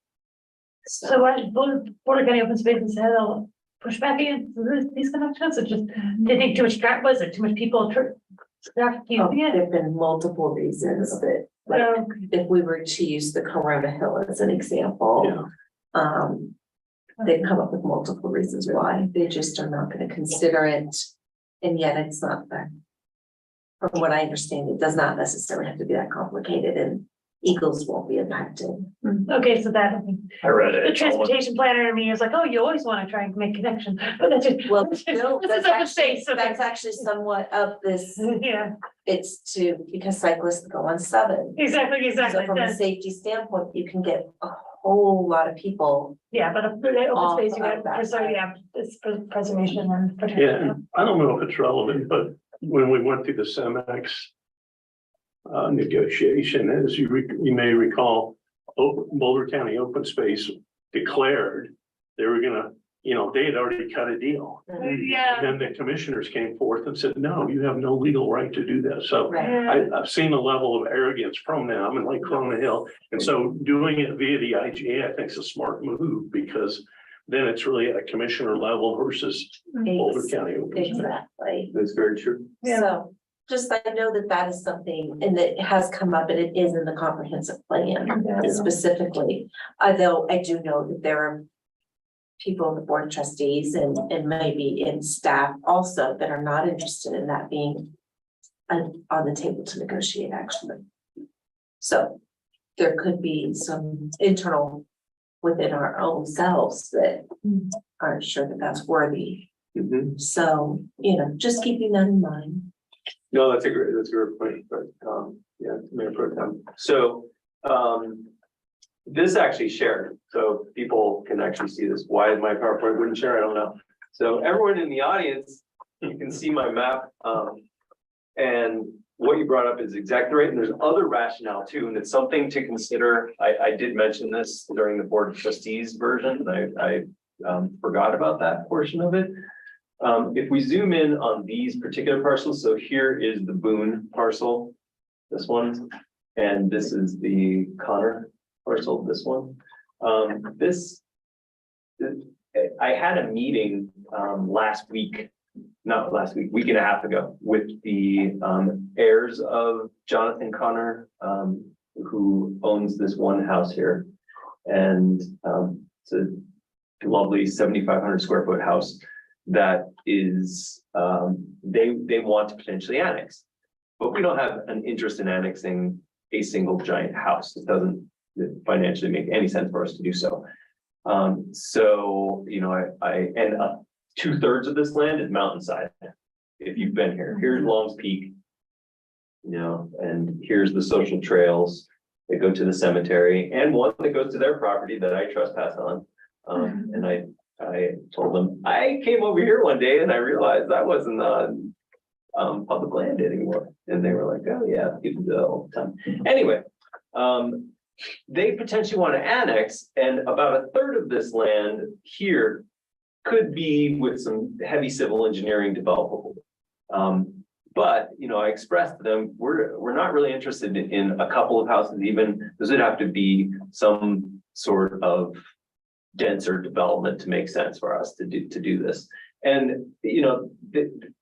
So what, Boulder County Open Spaces had a pushback against these connections, or just, they think too much traffic, was it too much people using it? There've been multiple reasons that, like, if we were to use the Corona Hill as an example. They've come up with multiple reasons why they just are not gonna consider it. And yet it's not that. From what I understand, it does not necessarily have to be that complicated and Eagles won't be impacted. Okay, so that, I read it. the transportation planner in me is like, oh, you always wanna try and make connections, but that's just. Well, this no, is that's open actually, space, okay. that's actually somewhat of this, Yeah, it's because cyclists go on 7. exactly, So from a that's, safety standpoint, you can get a whole lot of people. yeah, but the open Off space, you of got, that so side. yeah, it's preservation and Yeah, protection. and I don't know if it's relevant, but when we went through the CEMEX negotiation, as you may recall, Boulder County Open Space declared they were gonna, they had already cut a deal. Yeah. And then the commissioners came forth and said, no, you have no legal right to do that. So Right. I've seen a level of arrogance from them and like Corona Hill. And so doing it via the IGA, I think is a smart move because then it's really at a commissioner level versus Boulder County Open Space. Exactly. That's very true. Yeah. So just I know that that is something and that has come up and it is in the comprehensive plan Yeah. specifically. Although I do know that there are people on the board of trustees and maybe in staff also that are not interested in that being on the table to negotiate actually. So there could be some internal within our own selves that aren't sure that that's worthy. So, just keeping that in mind. No, that's a great point, but, yeah, Mayor Pro Tem. So, this actually shared, so people can actually see this. Why my PowerPoint wouldn't share, I don't know. So everyone in the audience, you can see my map, and what you brought up is exactly right, and there's other rationale too, and it's something to consider. I did mention this during the Board of Trustees version, and I forgot about that portion of it. If we zoom in on these particular parcels, so here is the Boone parcel, this one, and this is the Connor parcel, this one. I had a meeting, week and a half ago with the, heirs of Jonathan Connor, who owns this one house here. And, it's a lovely 7,500 square foot house that is, they want to potentially annex. But we don't have an interest in annexing a single giant house. It doesn't financially make any sense for us to do so. So, you know, I 2/3 of this land is mountainside. If you've been here, here's Long's Peak. You know, and here's the social trails that go to the cemetery and one that goes to their property that I trespass on. And I told them, I came over here one day and I realized I wasn't on public land anymore. And they were like, oh yeah, people do that all the time. Anyway, they potentially want to annex, and about 1/3 of this land here could be with some heavy civil engineering developable. But, you know, I expressed to them, we're not really interested in a couple of houses, even, this would have to be some sort of denser development to make sense for us to do this. And, you know,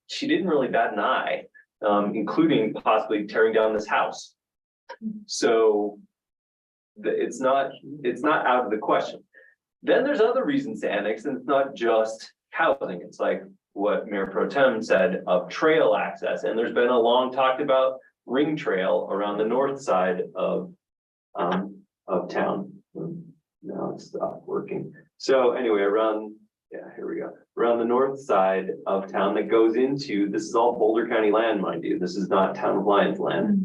she didn't really bat an eye, including possibly tearing down this house. So it's not out of the question. Then there's other reasons to annex, and it's not just housing. It's like what Mayor Pro Tem said of trail access. And there's been a long talked about ring trail around the north side of town. Now it's stopped working. So anyway, here we go. Around the north side of town that goes into, this is all Boulder County land, mind you. This is not Town of Lyons land.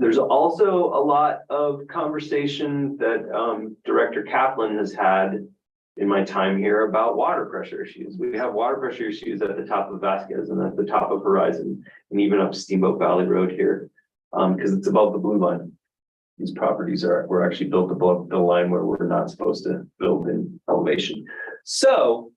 There's also a lot of conversation that Director Kaplan has had in my time here about water pressure issues. We have water pressure issues at the top of Vasquez and at the top of Horizon and even up Steamboat Valley Road here, because it's above the blue line. These properties were actually built above the line where we're not supposed to build in elevation. So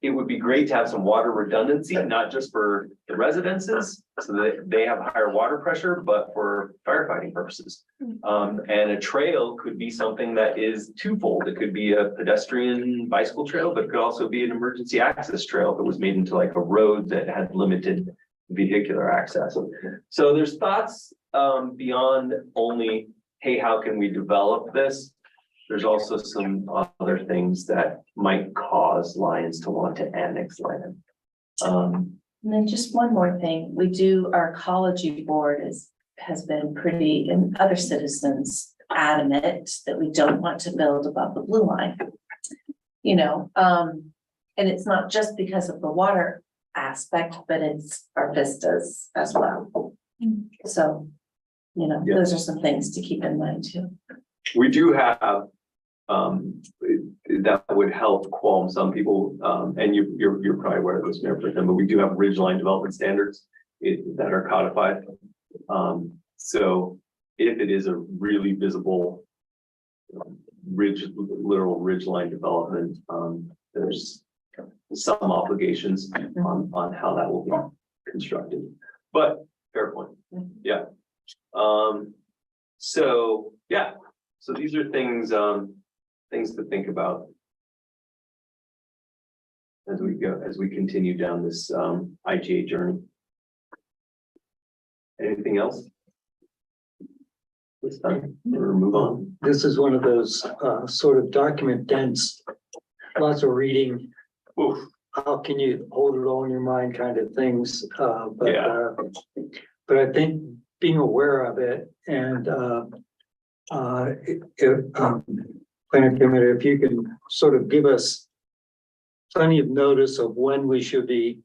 it would be great to have some water redundancy, not just for the residences, so that they have higher water pressure, but for firefighting purposes. And a trail could be something that is twofold. It could be a pedestrian bicycle trail, but it could also be an emergency access trail that was made into like a road that had limited vehicular access. So there's thoughts beyond only, hey, how can we develop this? There's also some other things that might cause Lyons to want to annex land. And then just one more thing, our ecology board has been pretty, and other citizens adamant that we don't want to build above the blue line. You know, and it's not just because of the water aspect, but it's our vistas as well. So, you know, those are some things to keep in mind too. We do have that would help qualm some people, and you're probably aware of this, Mayor Pro Tem, but we do have ridgeline development standards that are codified. So if it is a really visible literal ridgeline development, there's some obligations on how that will be constructed. But fair point. Yeah. So yeah. So these are things to think about as we continue down this IGA journey. Anything else? This time or move on? This is one of those sort of document dense, lots of reading. Oof. How can you hold it all in your mind kind of things? But I think being aware of it and planning committee, if you can sort of give us plenty of notice of when we should be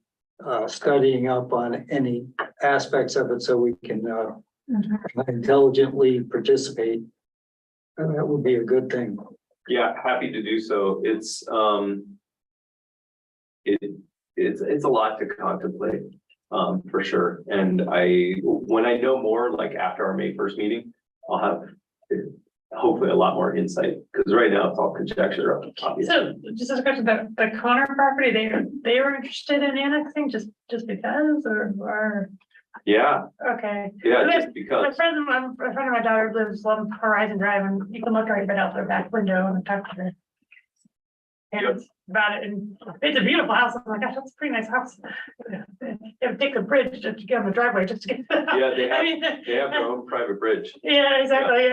studying up on any aspects of it so we can intelligently participate, that would be a good thing. Yeah, happy to do so. It's it's a lot to contemplate, for sure. And when I know more, like after our May 1st meeting, I'll have hopefully a lot more insight, because right now it's all conjecture. Obviously. So just as a question, the Connor property, they were interested in annexing just because, or Yeah, Okay. yeah, My- just My because, friend, a friend of my daughter lives on Horizon Drive and you can look right out their back window and talk to her. And it's about it, and it's a beautiful house. Oh my gosh, that's a pretty nice house. You have to take the bridge just to get on the driveway, just to get. Yeah, they have- I mean, they have their own private bridge. Yeah, exactly,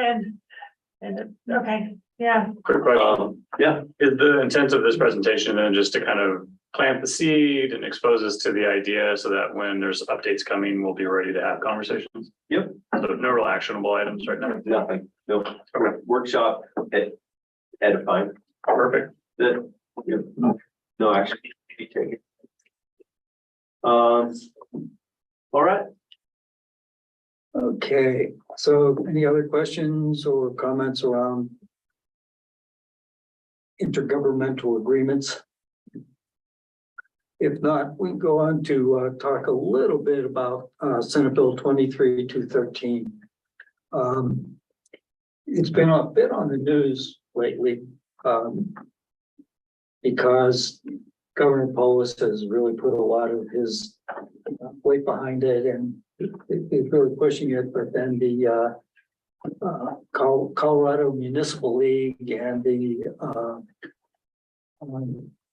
okay, yeah, Quick question, Yeah, is the intent of this presentation then just to kind of plant the seed and expose us to the idea so that when there's updates coming, we'll be ready to have conversations? Yep. So no real actionable items right now. nothing, no, workshop, edifying, Perfect. that, yep, no action to be taken. All right, Okay, so any other questions or comments around intergovernmental agreements? If not, we can go on to talk a little bit about Senate Bill 23-213. It's been a bit on the news lately because Governor Polis has really put a lot of his weight behind it and he's really pushing it. But then the Colorado Municipal League and the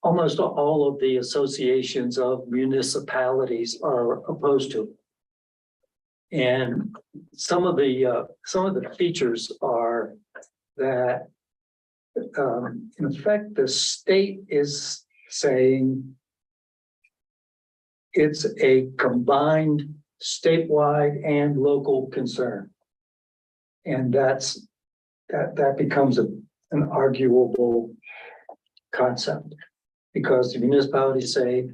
almost all of the associations of municipalities are opposed to it. And some of the features are that in effect, the state is saying it's a combined statewide and local concern. And that becomes an arguable concept because the municipalities say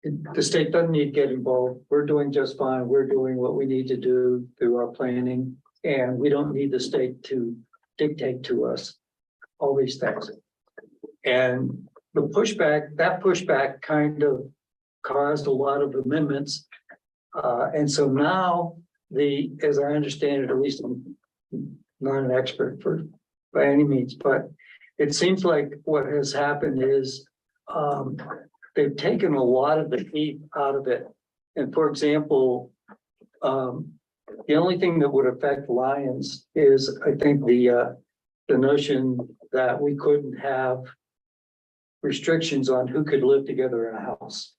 the state doesn't need to get involved. We're doing just fine. We're doing what we need to do through our planning, and we don't need the state to dictate to us all these things. And the pushback kind of caused a lot of amendments. And so now as I understand it, at least I'm not an expert by any means, but it seems like what has happened is they've taken a lot of the heat out of it. And for example, the only thing that would affect Lions is, I think, the notion that we couldn't have restrictions on who could live together in a house.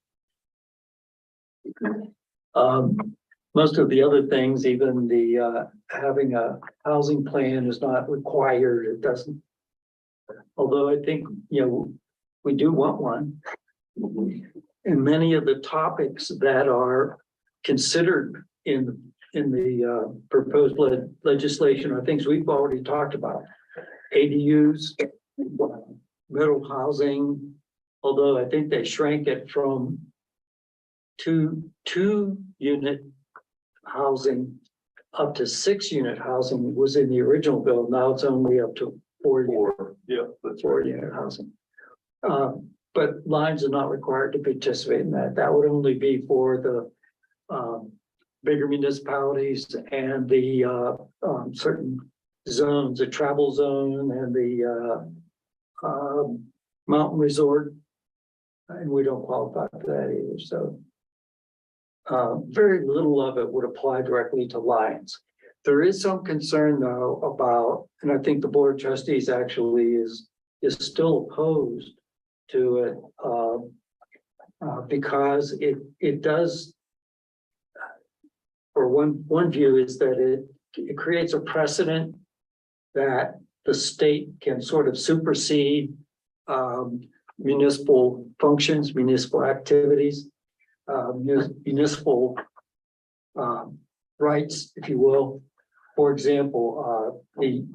Most of the other things, even the having a housing plan is not required. It doesn't. Although I think, we do want one. And many of the topics that are considered in the proposed legislation are things we've already talked about. ADUs, middle housing, although I think they shrank it from two unit housing up to 6-unit housing was in the original bill. Now it's only up to 4 unit housing. But Lions are not required to participate in that. That would only be for the bigger municipalities and the certain zones, the travel zone and the mountain resort. And we don't qualify for that either. So very little of it would apply directly to Lions. There is some concern though about, and I think the Board of Trustees actually is still opposed to it because it does, or one view is that it creates a precedent that the state can sort of supersede municipal functions, municipal activities, municipal rights, if you will. For example, the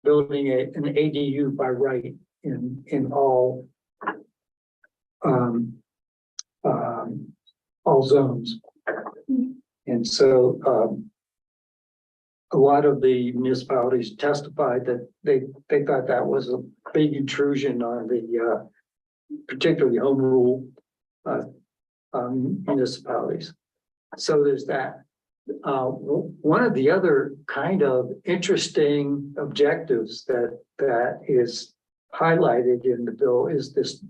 building an ADU by right in all zones. And so a lot of the municipalities testified that they thought that was a big intrusion on the particularly home rule municipalities. So there's that. One of the other kind of interesting objectives that is highlighted in the bill is this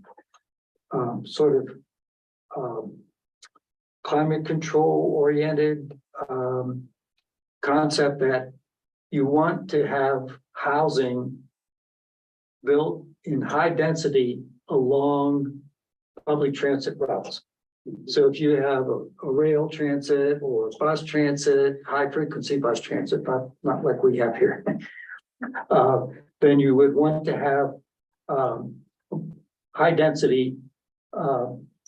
sort of climate control oriented, concept that you want to have housing built in high density along public transit routes. So if you have a rail transit or bus transit, high frequency bus transit, not like we have here, then you would want to have high density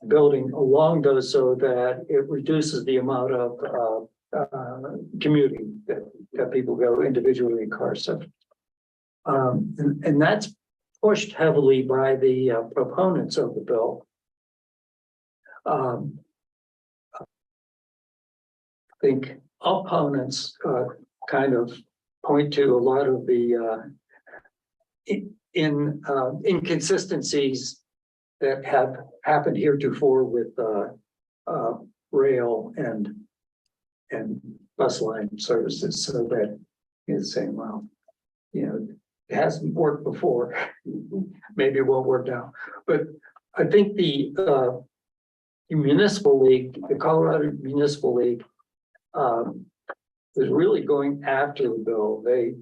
building along those so that it reduces the amount of commuting that people go individually in cars. So, and that's pushed heavily by the proponents of the bill. I think opponents kind of point to a lot of the inconsistencies that have happened heretofore with rail and bus line services, so that is saying, well, it hasn't worked before, maybe it won't work now. But I think the municipal league, the Colorado Municipal League, was really going after the bill. They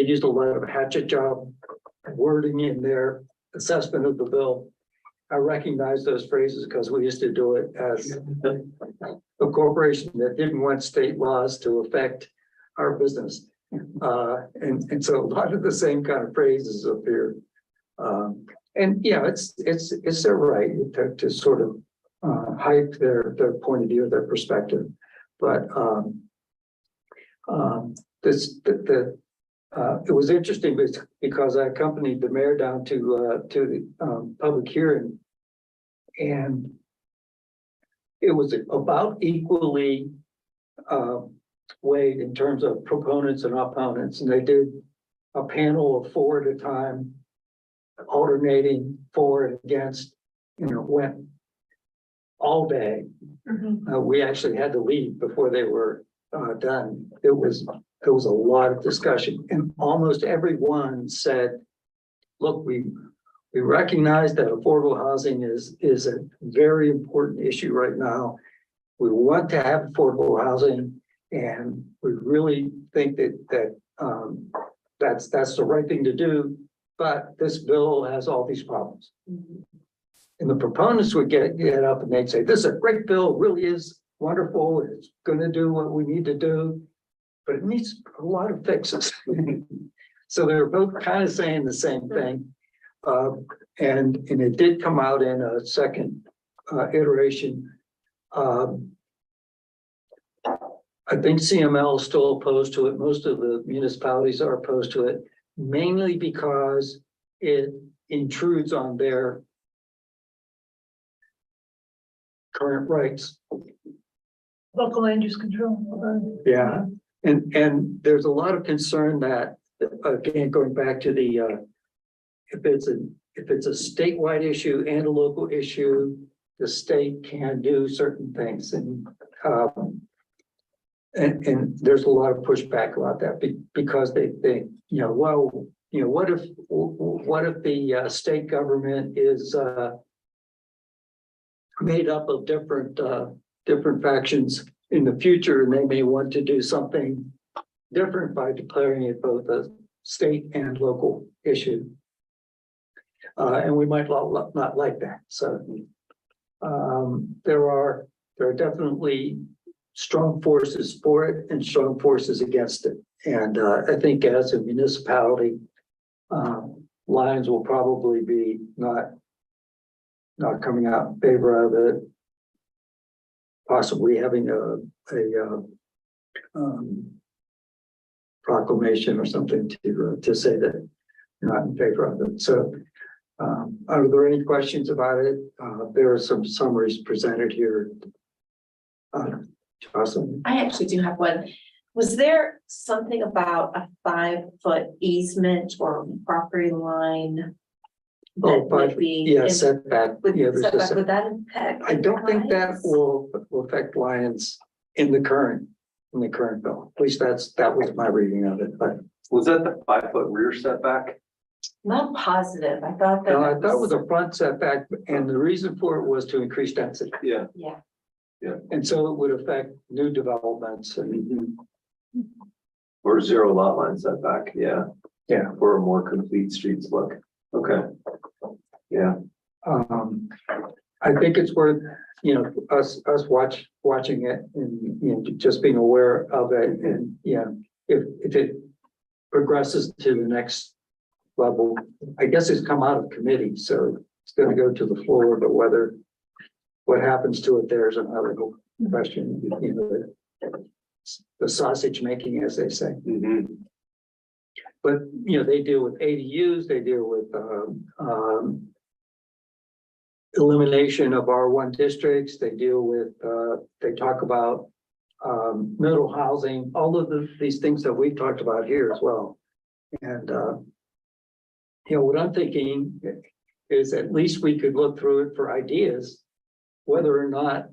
used a lot of hatchet job wording in their assessment of the bill. I recognize those phrases because we used to do it as a corporation that didn't want state laws to affect our business. And so a lot of the same kind of phrases appear. And it's their right to sort of hype their point of view, their perspective. But it was interesting because I accompanied the mayor down to the public hearing, and it was about equally weighed in terms of proponents and opponents, and they did a panel of 4 at a time, alternating for and against. Went all day. We actually had to leave before they were done. There was a lot of discussion, and almost everyone said, look, we recognize that affordable housing is a very important issue right now. We want to have affordable housing, and we really think that that's the right thing to do. But this bill has all these problems. And the proponents would get up and they'd say, this is a great bill, really is wonderful. It's going to do what we need to do, but it needs a lot of fixes. So they're both kind of saying the same thing. And it did come out in a second iteration. I think CML is still opposed to it. Most of the municipalities are opposed to it, mainly because it intrudes on their current rights. Local land use control. Yeah, and there's a lot of concern that, again, going back to the if it's a statewide issue and a local issue, the state can do certain things, and there's a lot of pushback about that because they think, what if the state government is made up of different factions in the future, and they may want to do something different by declaring it both a state and local issue. And we might not like that. So there are definitely strong forces for it and strong forces against it. And I think as a municipality, Lyons will probably be not coming out in favor of it, possibly having a proclamation or something to say that you're not in favor of it. So are there any questions about it? There are some summaries presented here. Awesome. I actually do have one. Was there something about a 5-foot easement or property line? That would be. Yeah, setback. Would, Yeah, there's a setback, would that impact? I don't think that Lyons? will affect Lyons in the current bill. At least that was my reading of it, but Was that the 5-foot rear setback? Not positive, I thought that. No, I thought it was a front setback, and the reason for it was to increase density. Yeah. Yeah, And so it would affect new developments and, Or zero lot line setback, yeah. Yeah. For a more complete streets look, okay. Yeah, I think it's worth, us watching it and, just being aware of it and, if it progresses to the next level, I guess it's come out of committee, so it's gonna go to the floor, but what happens to it there is another question, the sausage making, as they say. mhm, But, they deal with ADUs, they deal with, elimination of R1 districts, they deal with, they talk about, middle housing, all of these things that we've talked about here as well. And, what I'm thinking is at least we could look through it for ideas, whether or not,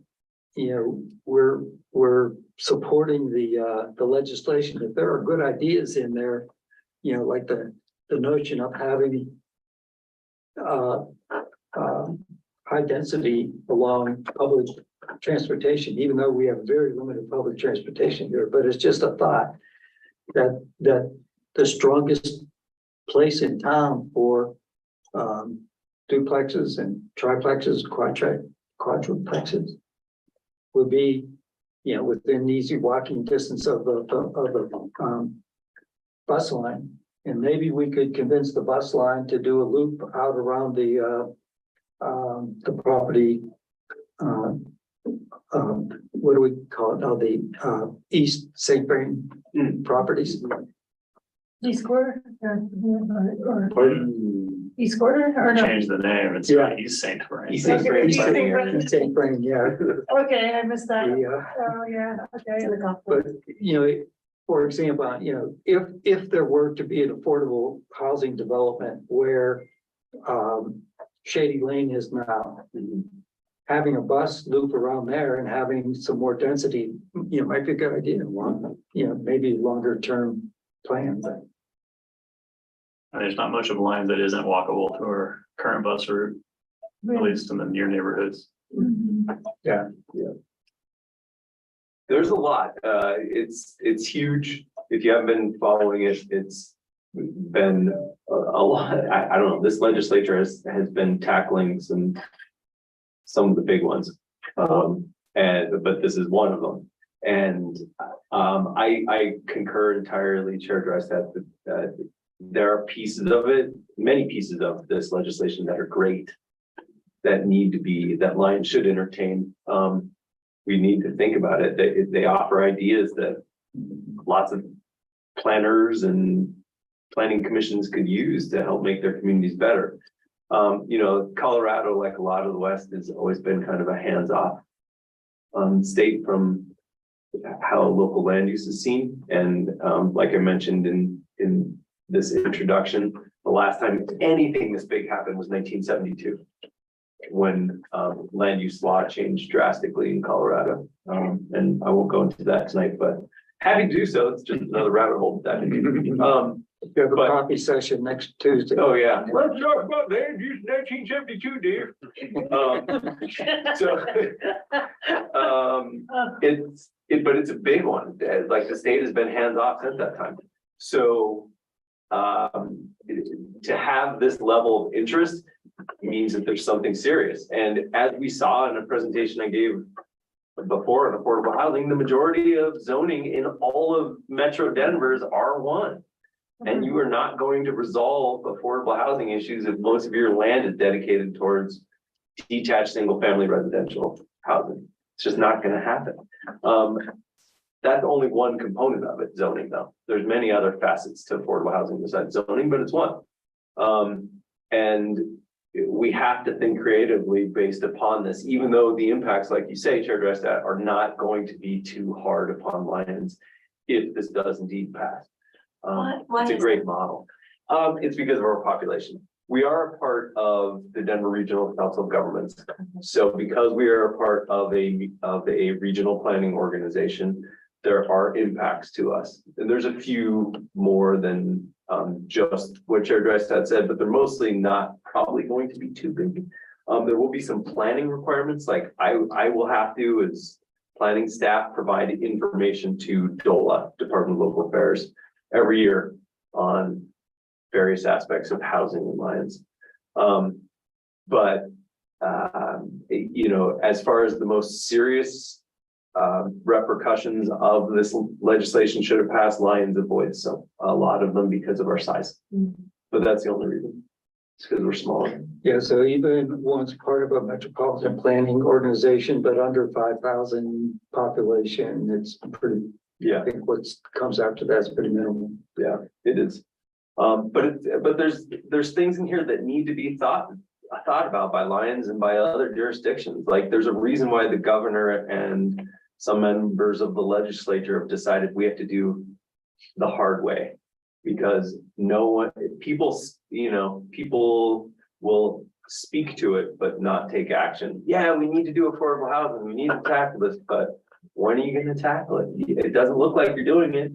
we're supporting the legislation. If there are good ideas in there, like the notion of having high density along public transportation, even though we have very limited public transportation here, but it's just a thought that the strongest place in town for duplexes and triplexes, quadruplexes would be, within easy walking distance of the bus line. And maybe we could convince the bus line to do a loop out around the property. What do we call it now? The East St. Vrain properties. East Quarter, or Pardon? East Quarter, or no? Change the name, it's Yeah. East Saint Vrain. East Saint Vrain Okay. planning area. East St. Vrain, yeah. Okay, I missed that. The, Oh, yeah, okay. But, for example, if there were to be an affordable housing development where Shady Lane is now, having a bus loop around there and having some more density, might be a good idea. Maybe longer term plan, but And there's not much of a line that isn't walkable to our current bus route, at least in the near neighborhoods. There's a lot, it's huge, if you haven't been following it, it's been a lot, I don't know, this legislature has been tackling some of the big ones. But this is one of them, and I concur entirely, Chair Drysdale, that there are pieces of it, many pieces of this legislation that are great, that need to be, that Lions should entertain. We need to think about it. They offer ideas that lots of planners and planning commissions could use to help make their communities better. Colorado, like a lot of the West, has always been kind of a hands-off state from how local land use is seen. And like I mentioned in this introduction, the last time anything this big happened was 1972. When land use law changed drastically in Colorado. And I won't go into that tonight, but happy to do so. It's just another rabbit hole to dive into. we have a coffee session next Tuesday. Oh, yeah. Let's talk about land use 1972, dear. But it's a big one. Like the state has been hands off since that time. So to have this level of interest means that there's something serious. And as we saw in a presentation I gave before on affordable housing, the majority of zoning in all of Metro Denver is R1. And you are not going to resolve affordable housing issues if most of your land is dedicated towards detached single family residential housing. It's just not going to happen. That's only one component of it, zoning though. There's many other facets to affordable housing besides zoning, but it's one. And we have to think creatively based upon this, even though the impacts, like you say, Chair Drysdale, are not going to be too hard upon Lions if this does indeed pass. Why It's a is great model. It's because of our population. We are a part of the Denver Regional Council of Governments. So because we are a part of a regional planning organization, there are impacts to us. And there's a few more than just what Chair Drystad said, but they're mostly not probably going to be too big. There will be some planning requirements, like I will have to, as planning staff, provide information to DOLA, Department of Local Affairs, every year on various aspects of housing in Lyons. You know, as far as the most serious repercussions of this legislation should have passed, Lyons avoids a lot of them because of our size. But that's the only reason. It's because we're smaller. Yeah, so even once part of a metropolitan planning organization, but under 5,000 population, it's pretty, Yeah, I think what comes after that is pretty minimal. yeah, it is. But there's things in here that need to be thought about by Lyons and by other jurisdictions. Like, there's a reason why the governor and some members of the legislature have decided we have to do the hard way. Because no one, people will speak to it, but not take action. Yeah, we need to do affordable housing. We need to tackle this, but when are you going to tackle it? It doesn't look like you're doing it.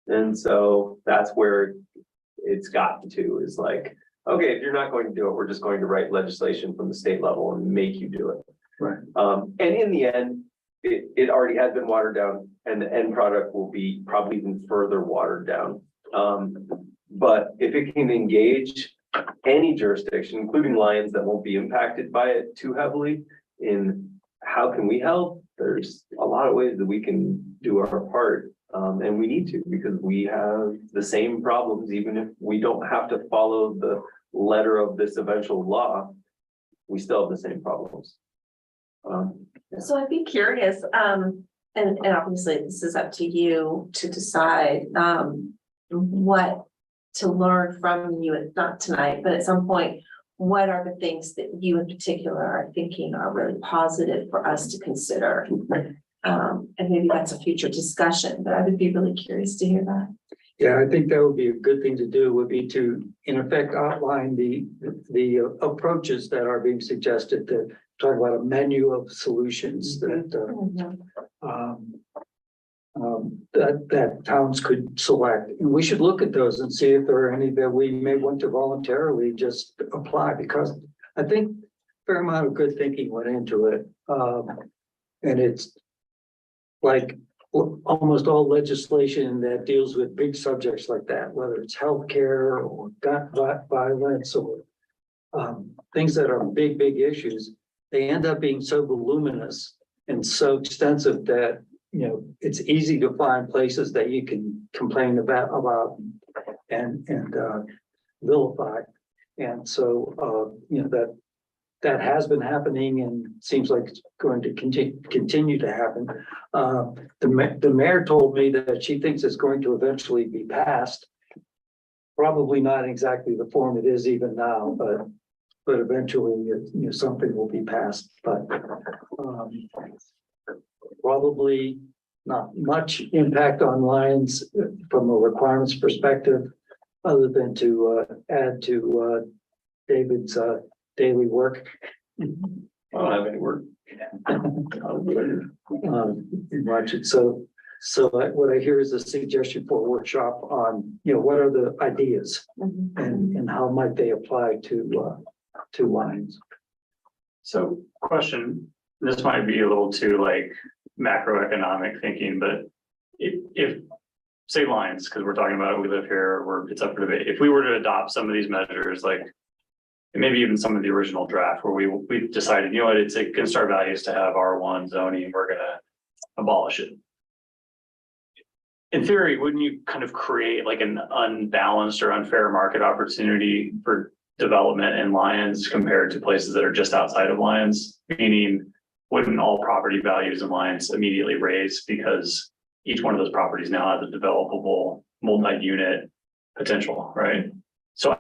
And so that's where it's gotten to, is like, okay, if you're not going to do it, we're just going to write legislation from the state level and make you do it. Right. And in the end, it already has been watered down, and the end product will be probably even further watered down. But if it can engage any jurisdiction, including Lyons, that won't be impacted by it too heavily, in how can we help? There's a lot of ways that we can do our part. And we need to, because we have the same problems, even if we don't have to follow the letter of this eventual law, we still have the same problems. So I'd be curious, and obviously this is up to you to decide, what to learn from you, not tonight, but at some point, what are the things that you in particular are thinking are really positive for us to consider? And maybe that's a future discussion, but I would be really curious to hear that. Yeah, I think that would be a good thing to do, would be to, in effect, outline the approaches that are being suggested, to talk about a menu of solutions that that towns could select. And we should look at those and see if there are any that we may want to voluntarily just apply, because I think a fair amount of good thinking went into it. And it's like almost all legislation that deals with big subjects like that, whether it's healthcare or gun violence or things that are big issues, they end up being so voluminous and so extensive that, you know, it's easy to find places that you can complain about and vilify. And so, you know, that has been happening and seems like it's going to continue to happen. The mayor told me that she thinks it's going to eventually be passed. Probably not exactly the form it is even now, but eventually, you know, something will be passed. But probably not much impact on Lyons from a requirements perspective, other than to add to David's daily work. I don't have any work. Watch it. So what I hear is a suggestion for a workshop on, you know, what are the ideas and how might they apply to Lyons. So question, this might be a little too like macroeconomic thinking, but if say Lyons, because we're talking about it, we live here, it's up for debate. If we were to adopt some of these measures, like maybe even some of the original draft where we decided, you know what, it's against our values to have R1 zoning, we're gonna abolish it. In theory, wouldn't you kind of create like an unbalanced or unfair market opportunity for development in Lyons compared to places that are just outside of Lyons? Meaning, wouldn't all property values in Lyons immediately raise because each one of those properties now has a developable multi-unit potential, right? So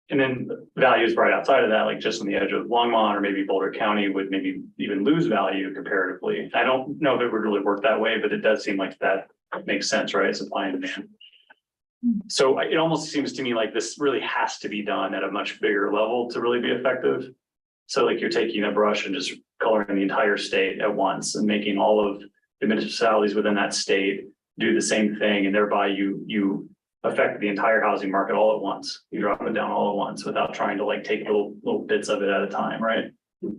and then values right outside of that, like just on the edge of Longmont or maybe Boulder County would maybe even lose value comparatively. I don't know if it would really work that way, but it does seem like that makes sense, right? Supply and demand. So it almost seems to me like this really has to be done at a much bigger level to really be effective. So like you're taking a brush and just coloring the entire state at once and making all of municipalities within that state do the same thing, and thereby you affect the entire housing market all at once. You drop it down all at once without trying to like take little bits of it at a time, right?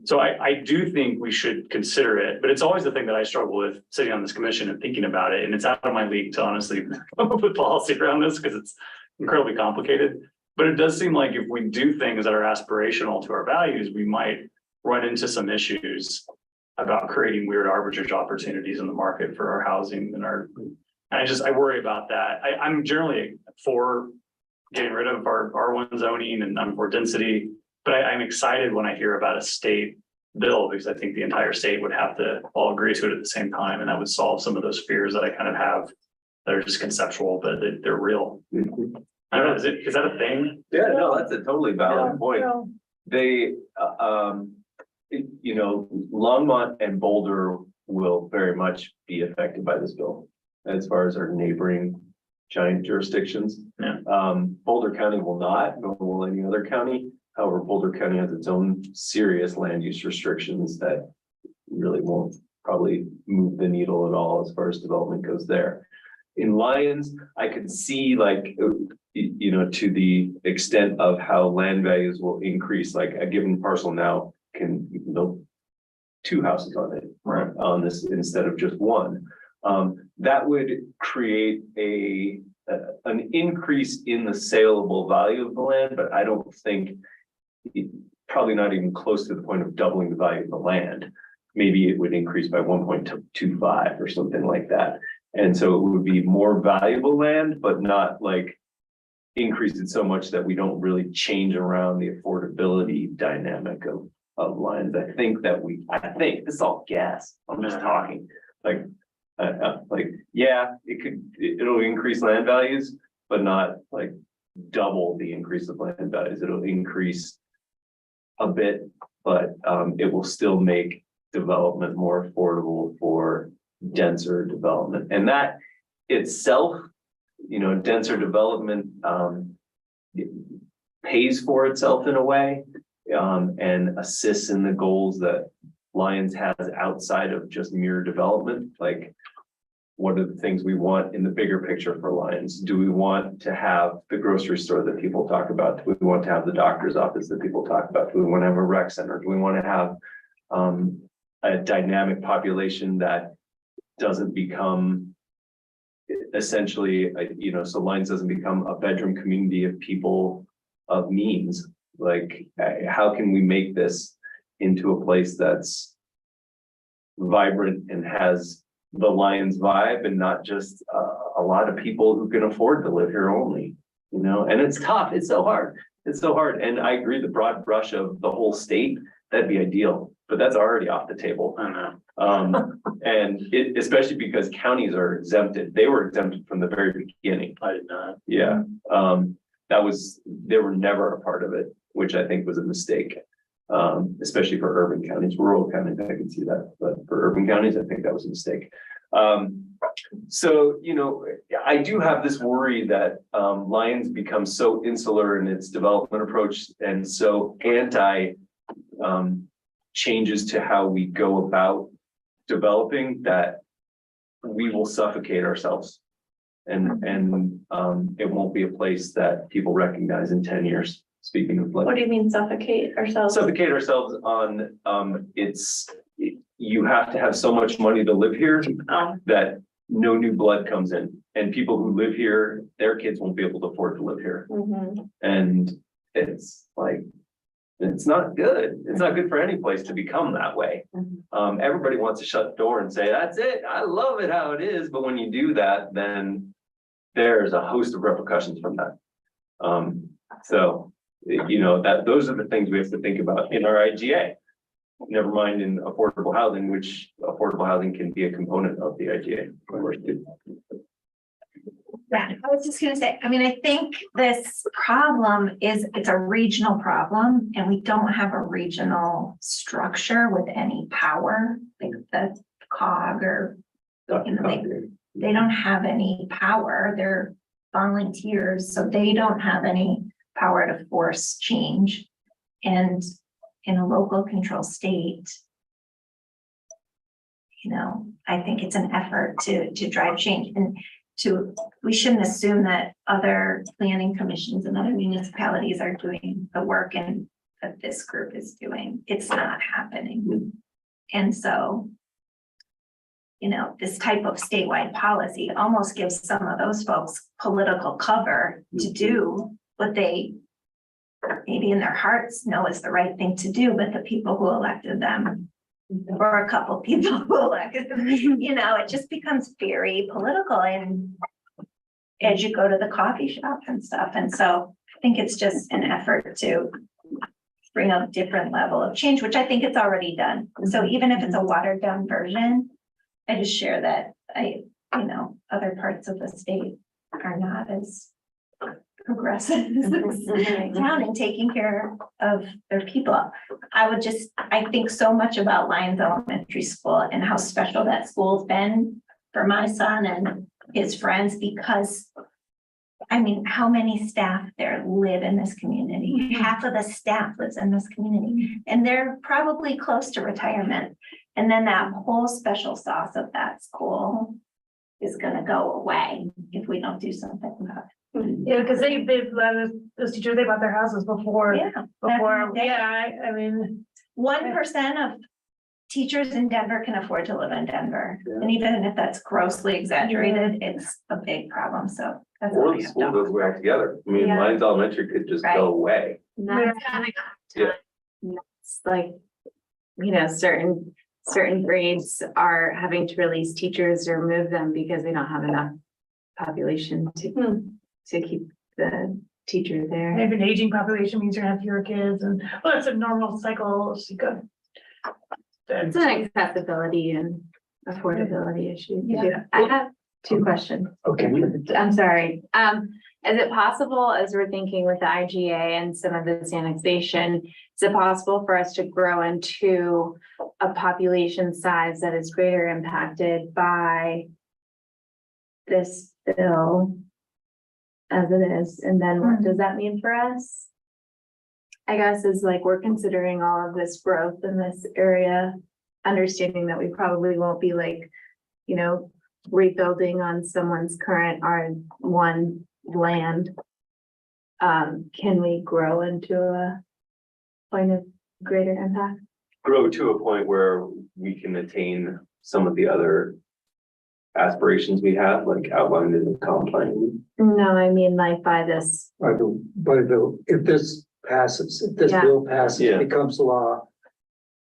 So I do think we should consider it, but it's always the thing that I struggle with sitting on this commission and thinking about it, and it's out of my league to honestly come up with policy around this because it's incredibly complicated. But it does seem like if we do things that are aspirational to our values, we might run into some issues about creating weird arbitrage opportunities in the market for our housing and I worry about that. I'm generally for getting rid of our R1 zoning and I'm for density, but I'm excited when I hear about a state bill because I think the entire state would have to all agree to it at the same time. And that would solve some of those fears that I kind of have that are just conceptual, but they're real. I don't know, is that a thing? Yeah, no, that's a totally valid point. No, They, you know, Longmont and Boulder will very much be affected by this bill as far as our neighboring giant jurisdictions. Yeah. Boulder County will not, nor will any other county. However, Boulder County has its own serious land use restrictions that really won't probably move the needle at all as far as development goes there. In Lyons, I could see like, you know, to the extent of how land values will increase, like a given parcel now can build 2 houses on it, Right. on this instead of just one. That would create an increase in the saleable value of the land, but I don't think probably not even close to the point of doubling the value of the land. Maybe it would increase by 1.25 or something like that. And so it would be more valuable land, but not like increase it so much that we don't really change around the affordability dynamic of lands. I think this is all guess. I'm just talking like, yeah, it'll increase land values, but not like double the increase of land values. It'll increase a bit, but it will still make development more affordable for denser development. And that itself, you know, denser development pays for itself in a way and assists in the goals that Lyons has outside of just mere development. Like, what are the things we want in the bigger picture for Lyons? Do we want to have the grocery store that people talk about? Do we want to have the doctor's office that people talk about? Do we want to have a rec center? Do we want to have a dynamic population that doesn't become essentially, you know, so Lyons doesn't become a bedroom community of people of means? Like, how can we make this into a place that's vibrant and has the Lyons vibe and not just a lot of people who can afford to live here only, you know? And it's tough. It's so hard. It's so hard. And I agree, the broad brush of the whole state, that'd be ideal, but that's already off the table. I know. And especially because counties are exempted. They were exempted from the very beginning. I did not. Yeah. They were never a part of it, which I think was a mistake. Especially for urban counties. Rural counties, I can see that, but for urban counties, I think that was a mistake. So, you know, I do have this worry that Lyons becomes so insular in its development approach and so anti changes to how we go about developing that we will suffocate ourselves. And it won't be a place that people recognize in 10 years. Speaking of like. What do you mean suffocate ourselves? Suffocate ourselves on, you have to have so much money to live here that no new blood comes in. And people who live here, their kids won't be able to afford to live here. Mhm. And it's like, it's not good. It's not good for any place to become that way. Everybody wants to shut the door and say, that's it. I love it how it is. But when you do that, then there's a host of repercussions from that. So, you know, those are the things we have to think about in our IGA. Never mind in affordable housing, which affordable housing can be a component of the IGA. Yeah, I was just gonna say, I mean, I think this problem it's a regional problem and we don't have a regional structure with any power, like the COG or, you know, they don't have any power. They're volunteers, so they don't have any power to force change. And in a local control state, you know, I think it's an effort to drive change and we shouldn't assume that other planning commissions and other municipalities are doing the work and that this group is doing. It's not happening. And so, you know, this type of statewide policy almost gives some of those folks political cover to do what they maybe in their hearts know is the right thing to do, but the people who elected them, or a couple people who elected them, you know, it just becomes very political and as you go to the coffee shop and stuff. And so I think it's just an effort to bring a different level of change, which I think it's already done. So even if it's a watered down version, I just share that you know, other parts of the state are not as progressive as this town and taking care of their people. I think so much about Lyons Elementary School and how special that school's been for my son and his friends, because I mean, how many staff there live in this community? Half of the staff lives in this community, and they're probably close to retirement. And then that whole special sauce of that school is gonna go away if we don't do something about it. Yeah, because those teachers, they bought their houses before, Yeah. I mean. 1% of teachers in Denver can afford to live in Denver. And even if that's grossly exaggerated, it's a big problem. So that's. all Or we the have school to goes away altogether. I mean, Yeah. Lyons Elementary could just Right. go away. That's Yeah. It's like, you know, certain grades are having to release teachers or move them because they don't have enough population to keep the teacher there. Maybe an aging population means you're gonna have fewer kids and, well, that's a normal cycle. So you go. It's an accessibility and affordability issue. Yeah. I have two questions. Okay. I'm sorry. Is it possible, as we're thinking with the IGA and some of this annexation, is it possible for us to grow into a population size that is greater impacted by this bill as it is? And then what does that mean for us? I guess is like, we're considering all of this growth in this area, understanding that we probably won't be like, you know, rebuilding on someone's current R1 land. Can we grow into a point of greater impact? Grow to a point where we can attain some of the other aspirations we have, like outlined in the comp plan. No, I mean like by this, If this passes, if this Yeah. bill passes, Yeah. becomes law,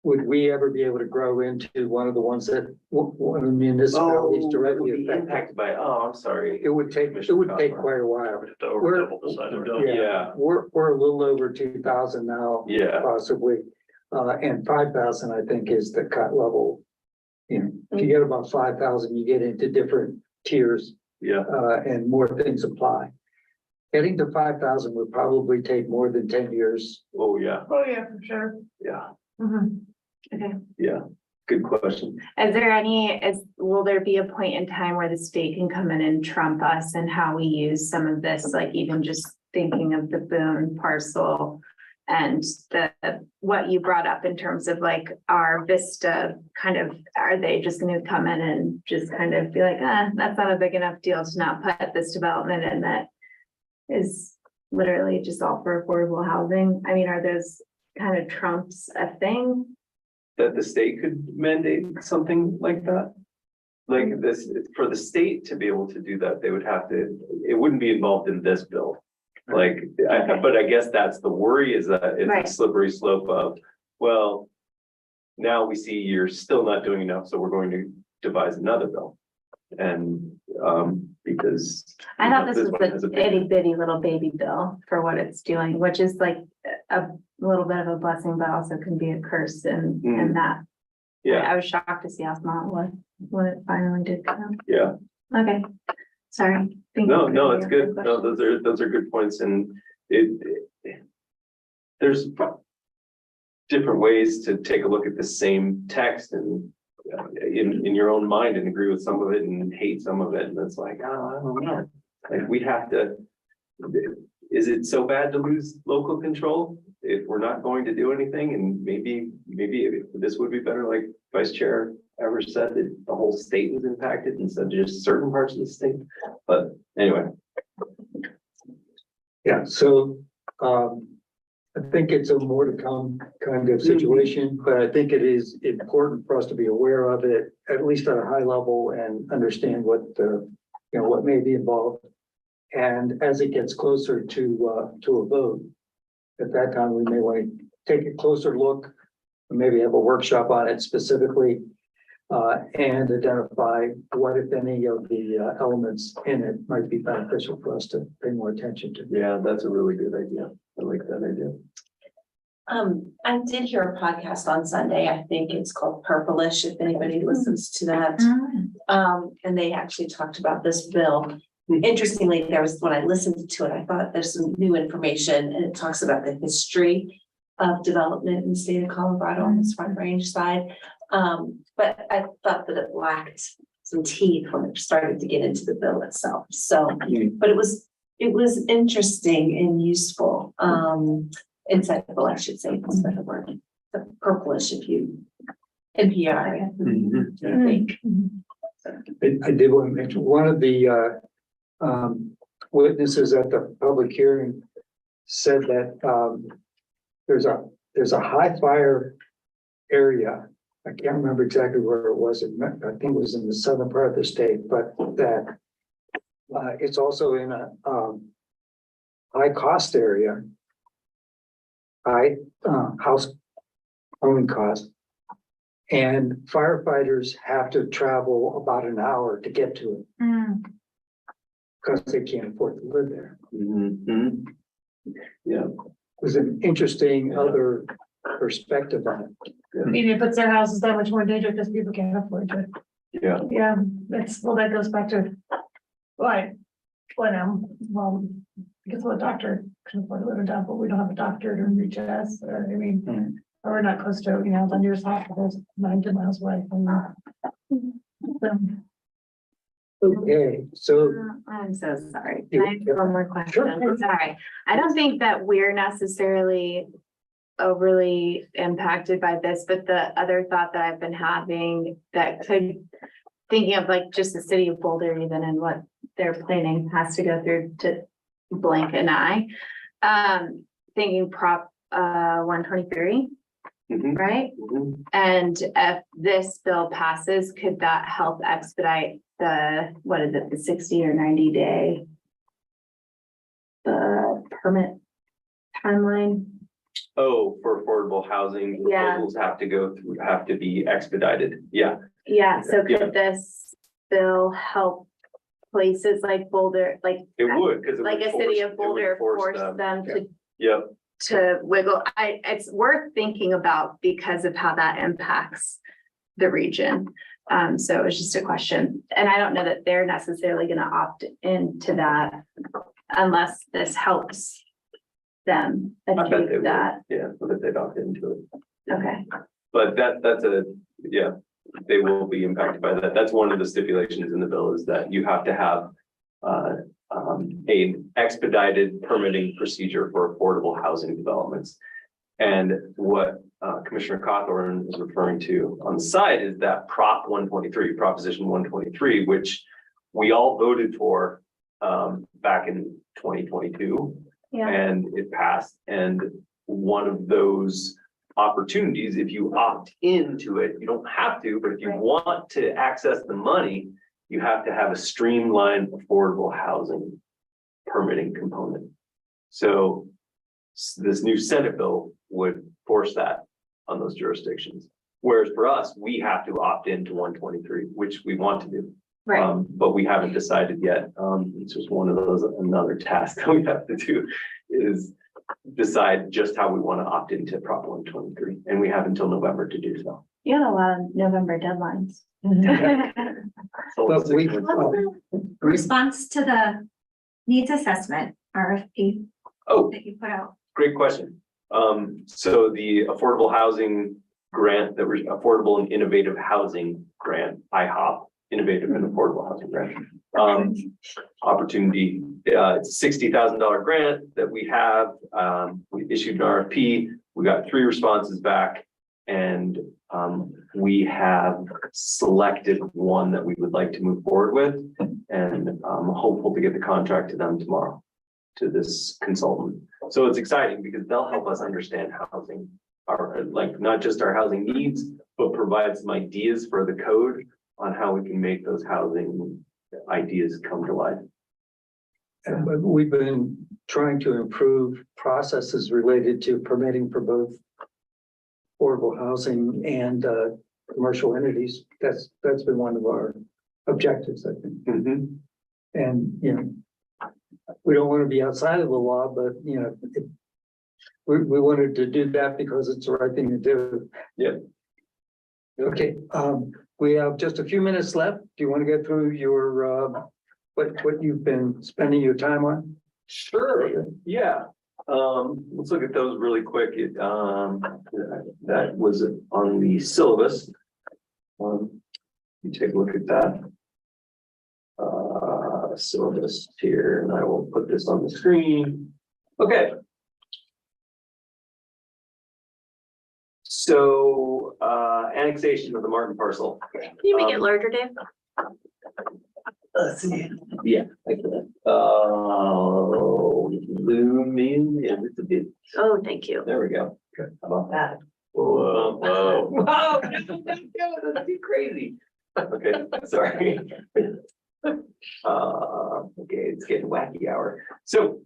would we ever be able to grow into one of the ones that, one of the municipalities directly affected? Impacted by, I'm sorry. It would take quite a while. To over double the size of it. Yeah, We're a little over 2,000 now, yeah, possibly, and 5,000, I think, is the cut level. You know, if you get about 5,000, you get into different tiers, yeah. and more things apply. Getting to 5,000 would probably take more than 10 years. Oh, yeah, Oh, yeah, for sure. yeah, Mhm. yeah. Good question. will there be a point in time where the state can come in and trump us and how we use some of this, like even just thinking of the Boone parcel? And what you brought up in terms of like our Vista kind of, are they just gonna come in and just kind of be like, that's not a big enough deal to not put this development in that is literally just all for affordable housing? I mean, are those kind of trumps a thing? That the state could mandate something like that? Like this, for the state to be able to do that, they would have to, it wouldn't be involved in this bill. Like, but I guess that's the worry, is that it's Right. a slippery slope of, well, now we see you're still not doing enough, so we're going to devise another bill. And, because. I thought this one has was a a itty big- bitty little baby bill for what it's doing, which is like a little bit of a blessing, but also can be a curse in that. Yeah, I was shocked to see how small it was when it finally did come. yeah. Okay, sorry. Thank No, you no, for it's your good. No, question. those are good points, and there's different ways to take a look at the same text and in your own mind and agree with some of it and hate some of it, and it's like, I don't know. Like, we have to, is it so bad to lose local control if we're not going to do anything? And maybe this would be better, like Vice Chair ever said that the whole state was impacted instead of just certain parts of the state. But anyway, Yeah, so, I think it's a more to come kind of situation, but I think it is important for us to be aware of it, at least at a high level, and understand what the, you know, what may be involved. And as it gets closer to a vote, at that time, we may want to take a closer look, maybe have a workshop on it specifically, and identify what, if any, of the elements in it might be beneficial for us to pay more attention to. yeah, that's a really good idea. I like that idea. I did hear a podcast on Sunday. I think it's called Purplish, if anybody listens to that. And they actually talked about this bill. Interestingly, when I listened to it, I thought there's some new information, and it talks about the history of development in the state of Colorado on this Front Range side. But I thought that it lacked some teeth when it started to get into the bill itself. So, but it was interesting and useful, insightful, I should say, that's a better word. The purplish, if you, NPR, I think. I did want to mention, one of the witnesses at the public hearing said that there's a high fire area. I can't remember exactly where it was. I think it was in the southern part of the state, but that it's also in a high cost area. High house owning cost. And firefighters have to travel about an hour to get to it. Because they can't afford to live there. Yeah, It was an interesting other perspective on it. I mean, it puts their houses that much more danger because people can't afford to. yeah. Yeah, that goes back to. Why, well, because the doctor can afford to live in town, but we don't have a doctor to reach us, or, I mean, or we're not close to, the nearest hospital is 90 miles away from. Okay, so I'm so sorry. You- Can I have one more question? Sure. I'm sorry. I don't think that we're necessarily overly impacted by this, but the other thought that I've been having that could, thinking of like just the city of Boulder even and what their planning has to go through to blank an eye. Thinking Prop 123, right? And if this bill passes, could that help expedite the, what is it, the 60 or 90 day permit timeline? Oh, for affordable housing, Yeah. proposals have to be expedited. Yeah, Yeah, so Yeah. could this bill help places like Boulder, like it would, because. like a city of Boulder force them Yep, to wiggle? It's worth thinking about because of how that impacts the region. So it's just a question, and I don't know that they're necessarily gonna opt into that unless this helps them I bet they achieve would. that. Yeah, I bet they'd opt into it. Okay, But they will be impacted by that. That's one of the stipulations in the bill, is that you have to have an expedited permitting procedure for affordable housing developments. And what Commissioner Cawthorn is referring to on the side is that Proposition 123, which we all voted for back in 2022. yeah, And it passed, and one of those opportunities, if you opt into it, you don't have to, but if you Right. want to access the money, you have to have a streamlined affordable housing permitting component. So this new Senate bill would force that on those jurisdictions. Whereas for us, we have to opt into 123, which we want to do. right. But we haven't decided yet. It's just one of those, another task that we have to do is decide just how we want to opt into Prop 123. And we have until November to do so. You have a lot of November deadlines. So But we- Response to the needs assessment RFP Oh, that you put out. great question. So the affordable housing grant, that was Affordable and Innovative Housing Grant, IHOP, Innovative and Affordable Housing Grant. Opportunity, it's a $60,000 grant that we have. We issued an RFP, we got 3 responses back. And we have selected one that we would like to move forward with, and I'm hopeful to get the contract to them tomorrow, to this consultant. So it's exciting because they'll help us understand housing, our, like, not just our housing needs, but provide some ideas for the code on how we can make those housing ideas come to life. And we've been trying to improve processes related to permitting for both affordable housing and commercial entities. That's been one of our objectives, I think. Mhm. And, you know, we don't want to be outside of the law, but, you know, we wanted to do that because it's the right thing to do. Yeah. Okay, we have just a few minutes left. Do you want to get through your, what you've been spending your time on? Sure, yeah. Let's look at those really quick. That was on the syllabus. You take a look at that. Syllabus here, and I will put this on the screen. Okay. So, annexation of the Martin parcel. Can you make it larger, Dave? Let's see. Yeah. Like that. Zoom in, yeah, just a bit. Oh, thank you. There we go. How about that? Whoa, whoa, whoa, that'd be crazy. Okay, sorry. Okay, it's getting wacky hour. So,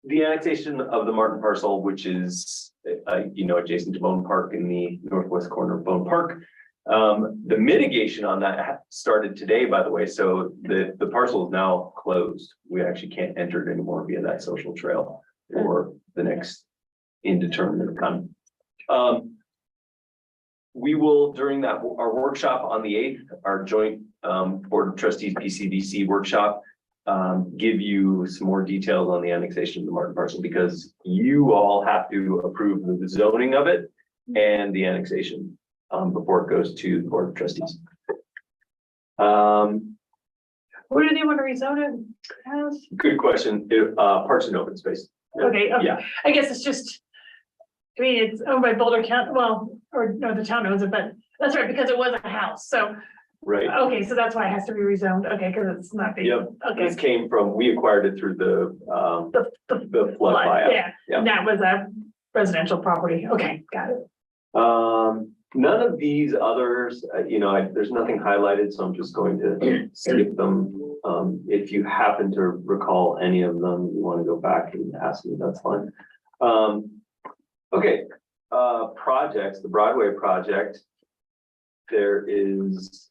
the annexation of the Martin parcel, which is, adjacent to Bone Park in the northwest corner of Bone Park. The mitigation on that started today, by the way, so the parcel is now closed. We actually can't enter it anymore via that social trail for the next indeterminate time. We will, during that, our workshop on the 8th, our joint Board of Trustees PCDC workshop, give you some more details on the annexation of the Martin parcel, because you all have to approve the zoning of it and the annexation before it goes to the Board of Trustees. Where do they want to rezone it as? Good question. Parks and open space. Okay, Yeah, I guess it's just. I mean, it's owned by Boulder County, well, or no, the town owns it, but that's right, because it was a house, so, right. okay, so that's why it has to be rezoned, okay, because it's not big. Yep. Okay. This came from, we acquired it through the flood buyout. Yeah, Yeah. and that was a residential property, okay, got it. None of these others, there's nothing highlighted, so I'm just going to skip them. If you happen to recall any of them, you want to go back and ask me, that's fine. Okay, projects, the Broadway project. There is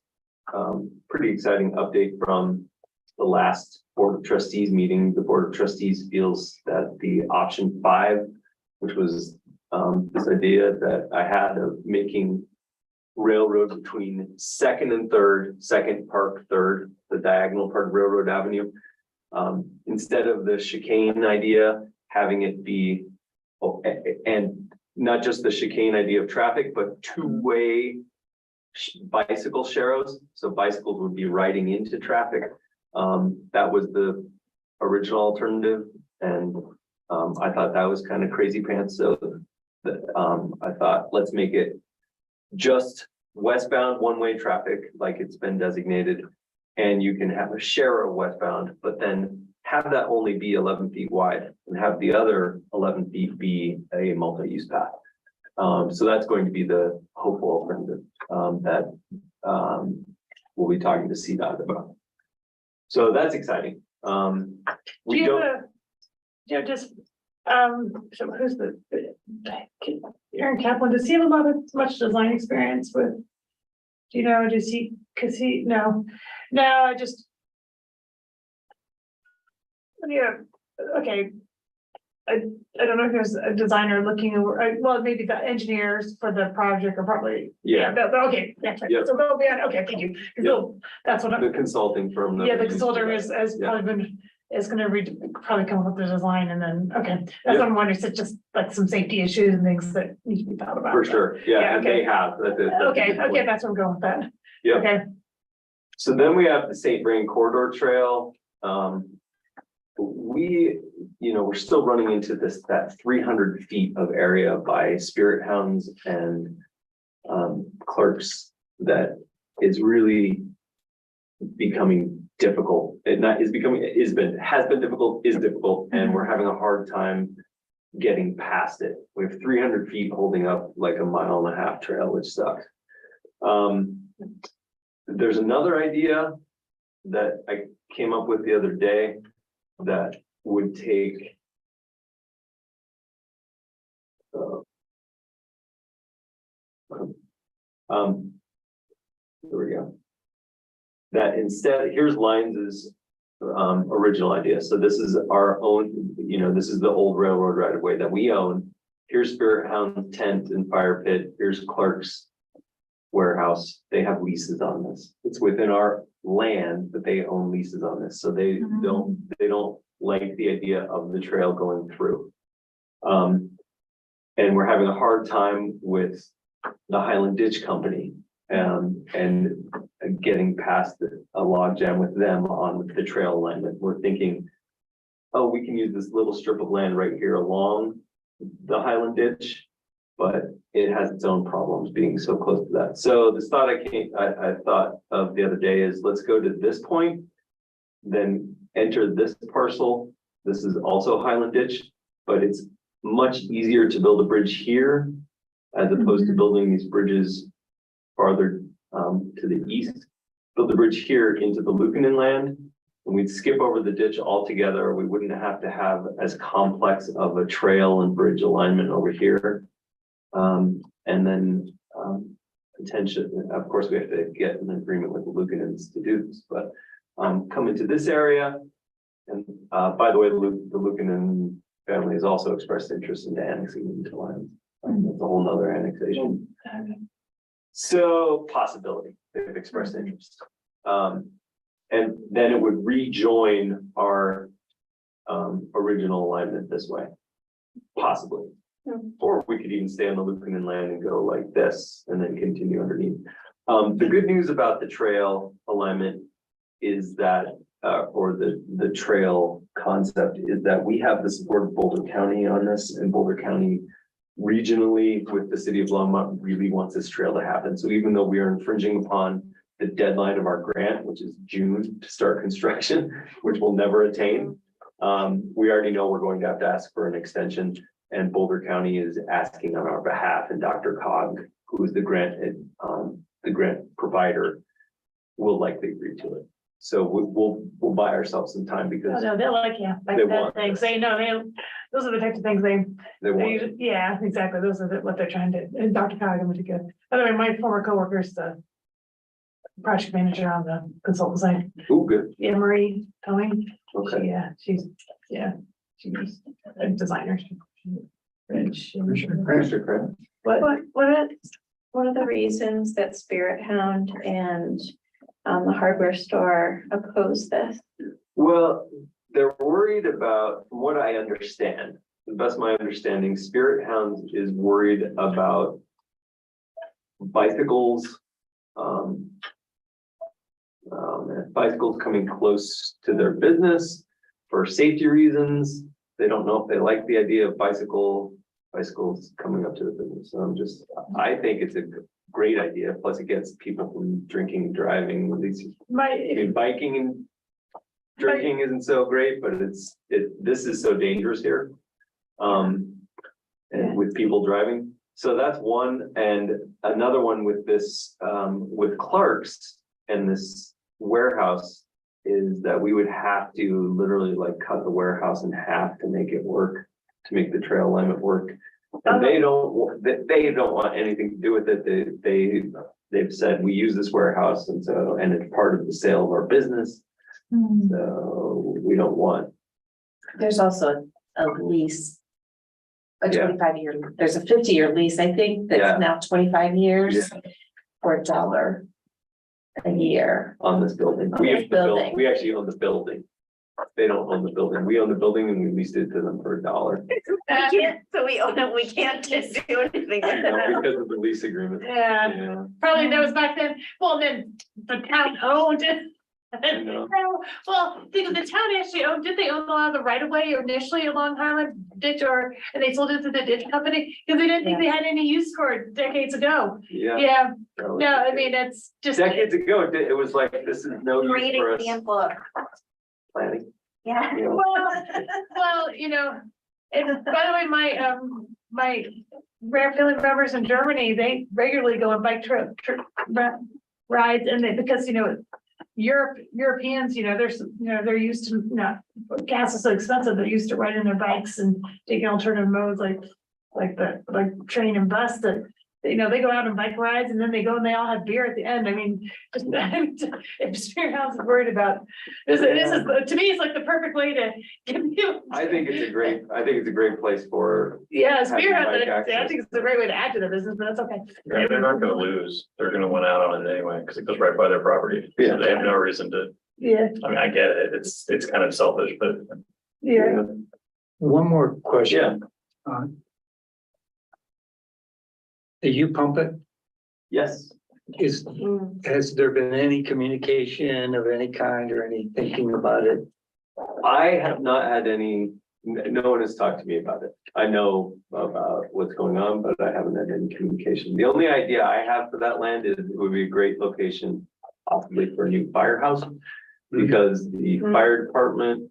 pretty exciting update from the last Board of Trustees meeting. The Board of Trustees feels that the option 5, which was this idea that I had of making railroad between 2nd and 3rd, 2nd Park, 3rd, the diagonal part of Railroad Avenue. Instead of the chicane idea, having it be, and not just the chicane idea of traffic, but two-way bicycle sharrows. So bicycles would be riding into traffic. That was the original alternative. And I thought that was kind of crazy pants. So I thought, let's make it just westbound one-way traffic like it's been designated. And you can have a share of westbound, but then have that only be 11 feet wide and have the other 11 feet be a multi-use path. So that's going to be the hopeful alternative that we'll be talking to CDOT about. So that's exciting. We Do you don't. have so who's Aaron Kaplan, does he have much design experience with? Do you know, does he, no, I just. Yeah, okay. I don't know if there's a designer looking over, well, maybe the engineers for the project are probably. Yeah. Okay, that's right. Yep. So they'll be on, okay, thank you. 'Cause Yep. That's what I'm. The consulting firm. that Yeah, the we use consultant for is, that. has Yeah. probably been, is gonna probably come up with the design and then, okay. That's what I'm wondering, is it just like some safety issues and things that need to be thought about? For sure, yeah, Yeah, and okay. they have. That's a good Okay, point. that's where I'm going with that. Yeah. Okay, So then we have the St. Vrain Corridor Trail. we, we're still running into that 300 feet of area by Spirit Hounds and clerks that is really becoming difficult. Has been difficult, is difficult, and we're having a hard time getting past it. We have 300 feet holding up like a 1.5 mile trail, which sucks. There's another idea that I came up with the other day that would take there we go. That instead, here's Lines's original idea. So this is our own, this is the old railroad right of way that we own. Here's Spirit Hound tent and fire pit. Here's Clark's warehouse. They have leases on this. It's within our land, but they own leases on this. So they don't like the idea of the trail going through. And we're having a hard time with the Highland Ditch Company and getting past a log jam with them on the trail alignment. We're thinking, oh, we can use this little strip of land right here along the Highland Ditch, but it has its own problems being so close to that. So this thought I thought of the other day is, let's go to this point, then enter this parcel. This is also Highland Ditch, but it's much easier to build a bridge here as opposed to building these bridges farther to the east. Build the bridge here into the Lucanen land, and we'd skip over the ditch altogether. We wouldn't have to have as complex of a trail and bridge alignment over here. And then potentially, of course, we have to get an agreement with the Lucanens to do this, but come into this area. And by the way, the Lucanen family has also expressed interest in annexing into Lyons. That's a whole nother annexation. So possibility, they've expressed interest. And then it would rejoin our original alignment this way, possibly. Or we could even stay on the Lucanen land and go like this and then continue underneath. The good news about the trail alignment is that, or the trail concept is that we have the support of Boulder County on this, and Boulder County regionally with the city of Longmont really wants this trail to happen. So even though we are infringing upon the deadline of our grant, which is June to start construction, which we'll never attain, we already know we're going to have to ask for an extension, and Boulder County is asking on our behalf, and Dr. Cog, who is the grant provider, will likely agree to it. So we'll buy ourselves some time because No, they're like, yeah, like They that want things, this. those are the types of things they they want. usually, yeah, exactly, those are what they're trying to, and Dr. Coggan was good. By the way, my former coworker is the project manager on the consultant side, Oh, good. yeah, Marie Tony. Okay. She's a designer. Mr. Craig. What are the reasons that Spirit Hound and the hardware store oppose this? Well, they're worried about, from what I understand, the best of my understanding, Spirit Hounds is worried about bicycles. Bicycles coming close to their business for safety reasons. They don't know if they like the idea of bicycles coming up to the business. So I think it's a great idea. Plus it gets people from drinking and driving. At least biking and drinking isn't so great, but this is so dangerous here. And with people driving. So that's one. And another one with this, with Clark's and this warehouse is that we would have to literally like cut the warehouse in half to make it work, to make the trail alignment work. And they don't want anything to do with it. They've said we use this warehouse and it's part of the sale of our business. So we don't want. There's also a lease. A Yeah. 25-year, there's a 50-year lease, I think, Yeah. that's now 25 years for $1 a year. On this building. On We this own the building. building. We actually own the building. They don't own the building. We own the building and we leased it to them for $1. So we own it, we can't just do anything with it. Because of the lease agreement. Yeah, Yeah. probably that was back then, well, then the town owned it. know. Well, the town actually owned, did they own a lot of the right of way initially along Highland Ditch and they sold it to the ditch company? Because they didn't think they had any use for it decades ago. Yeah. Yeah, no, I mean, it's just. Decades ago, it was like, this is no use Great for us example of, planning. yeah. You know. Well, you know, and by the way, my rare family members in Germany, they regularly go on bike rides and because, Europeans, they're used to gas is so expensive, they're used to riding their bikes and taking alternative modes like train and bus that, they go out on bike rides and then they go and they all have beer at the end. I mean, just if Spearhouse is worried about, this is, to me, it's like the perfect way to give you. I think it's a great place for, Yeah, having Spearhouse, bike I access. think it's a great way to add to the business, but that's okay. Yeah, they're not gonna lose. They're gonna win out on it anyway, because it goes right by their property. Yeah. So they have no reason to, Yeah, I mean, I get it. It's kind of selfish, but yeah. One more question. yeah, Do you pump it? yes. Has there been any communication of any kind or any thinking about it? I have not had any, no one has talked to me about it. I know about what's going on, but I haven't had any communication. The only idea I have for that land is it would be a great location possibly for a new firehouse. Because the fire department,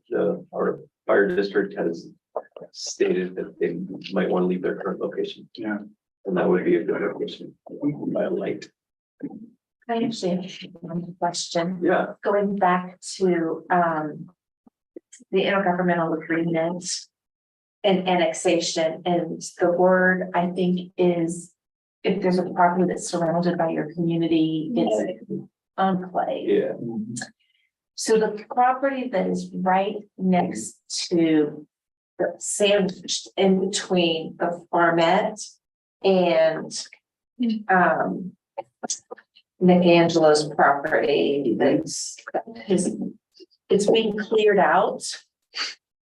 or fire district has stated that they might want to leave their current location. Yeah. And that would be a good location by light. I actually have one question. Yeah, Going back to the intergovernmental agreement and annexation, and the word I think is, if there's a property that's surrounded by your community, it's enclave. yeah. So the property that is right next to the sandwiched in between the farmette and Nick Angelo's property, it's being cleared out.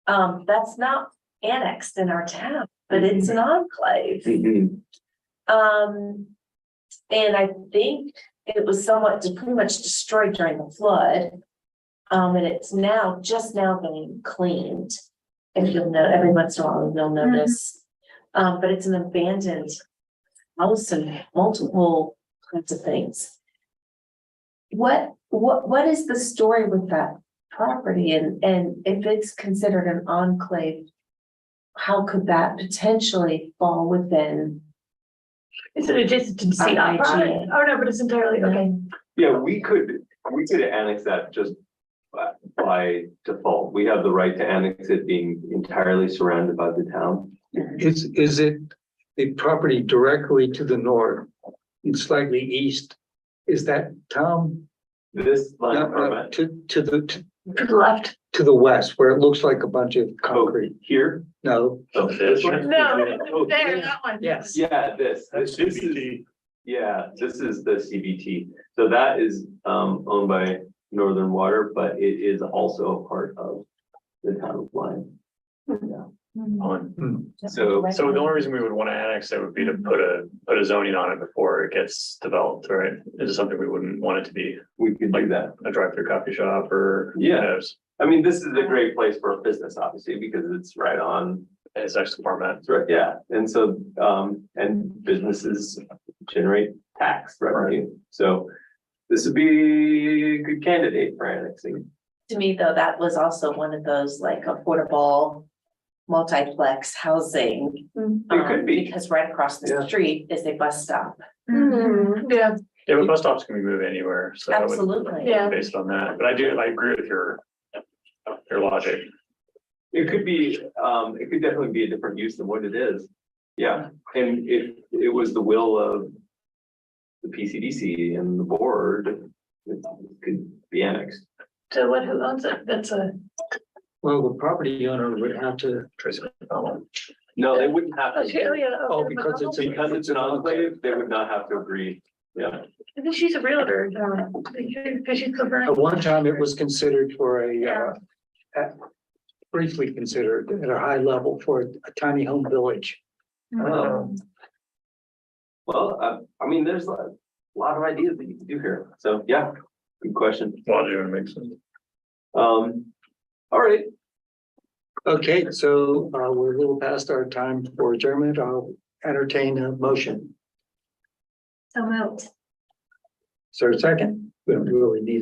That's not annexed in our town, but it's an enclave. Mhm. And I think it was somewhat pretty much destroyed during the flood. And it's just now being cleaned. If you'll know, every once in a while you'll notice. But it's an abandoned house and multiple kinds of things. What is the story with that property? And if it's considered an enclave, how could that potentially fall within? Is it adjacent to the CDOT project? Oh, no, but it's entirely, okay. Yeah, we could annex that just by default. We have the right to annex it being entirely surrounded by the town. Is it the property directly to the north and slightly east? Is that town? This line of No, permit, to the To the left. to the west, where it looks like a bunch of concrete. here, No, oh, this one? No, Oh, there, that one. yes. Yeah, this That's is, CBT. yeah, this is the CBT. So that is owned by Northern Water, but it is also a part of the town of Lyon. Yeah. So, so the only reason we would want to annex it would be to put a zoning on it before it gets developed, right? Is it something we wouldn't want it to be we could do that. a drive-through coffee shop or? Yeah. who knows? I mean, this is a great place for a business, obviously, because it's right on, And it's next to format. it's right, yeah. And so, and businesses generate tax revenue. So this would be a good candidate for annexing. To me, though, that was also one of those like affordable multiplex housing. It could be. Because right across the Yeah. street is a bus stop. Yeah, Yeah, but bus stops can be moved anywhere, so. I would- Absolutely. Yeah. Based on that, but I agree with your logic. It could be, it could definitely be a different use than what it is. Yeah, and if it was the will of the PCDC and the board, it could be annexed. so who owns it? That's a, Well, the property owner would have to, Tracy McDonald. No, they wouldn't have oh, to. yeah. oh, because it's a. Because it's an enclave, they would not have to agree. Yeah, I think she's a realtor, because she's covered. At one time, it was considered for briefly considered at a high level for a tiny home village. well, I mean, there's a lot of ideas that you can do here. So, yeah, Good question. Logic makes sense. All right, Okay, so we're a little past our time for adjournment. I'll entertain a motion. So moved. Is there a second? We don't really need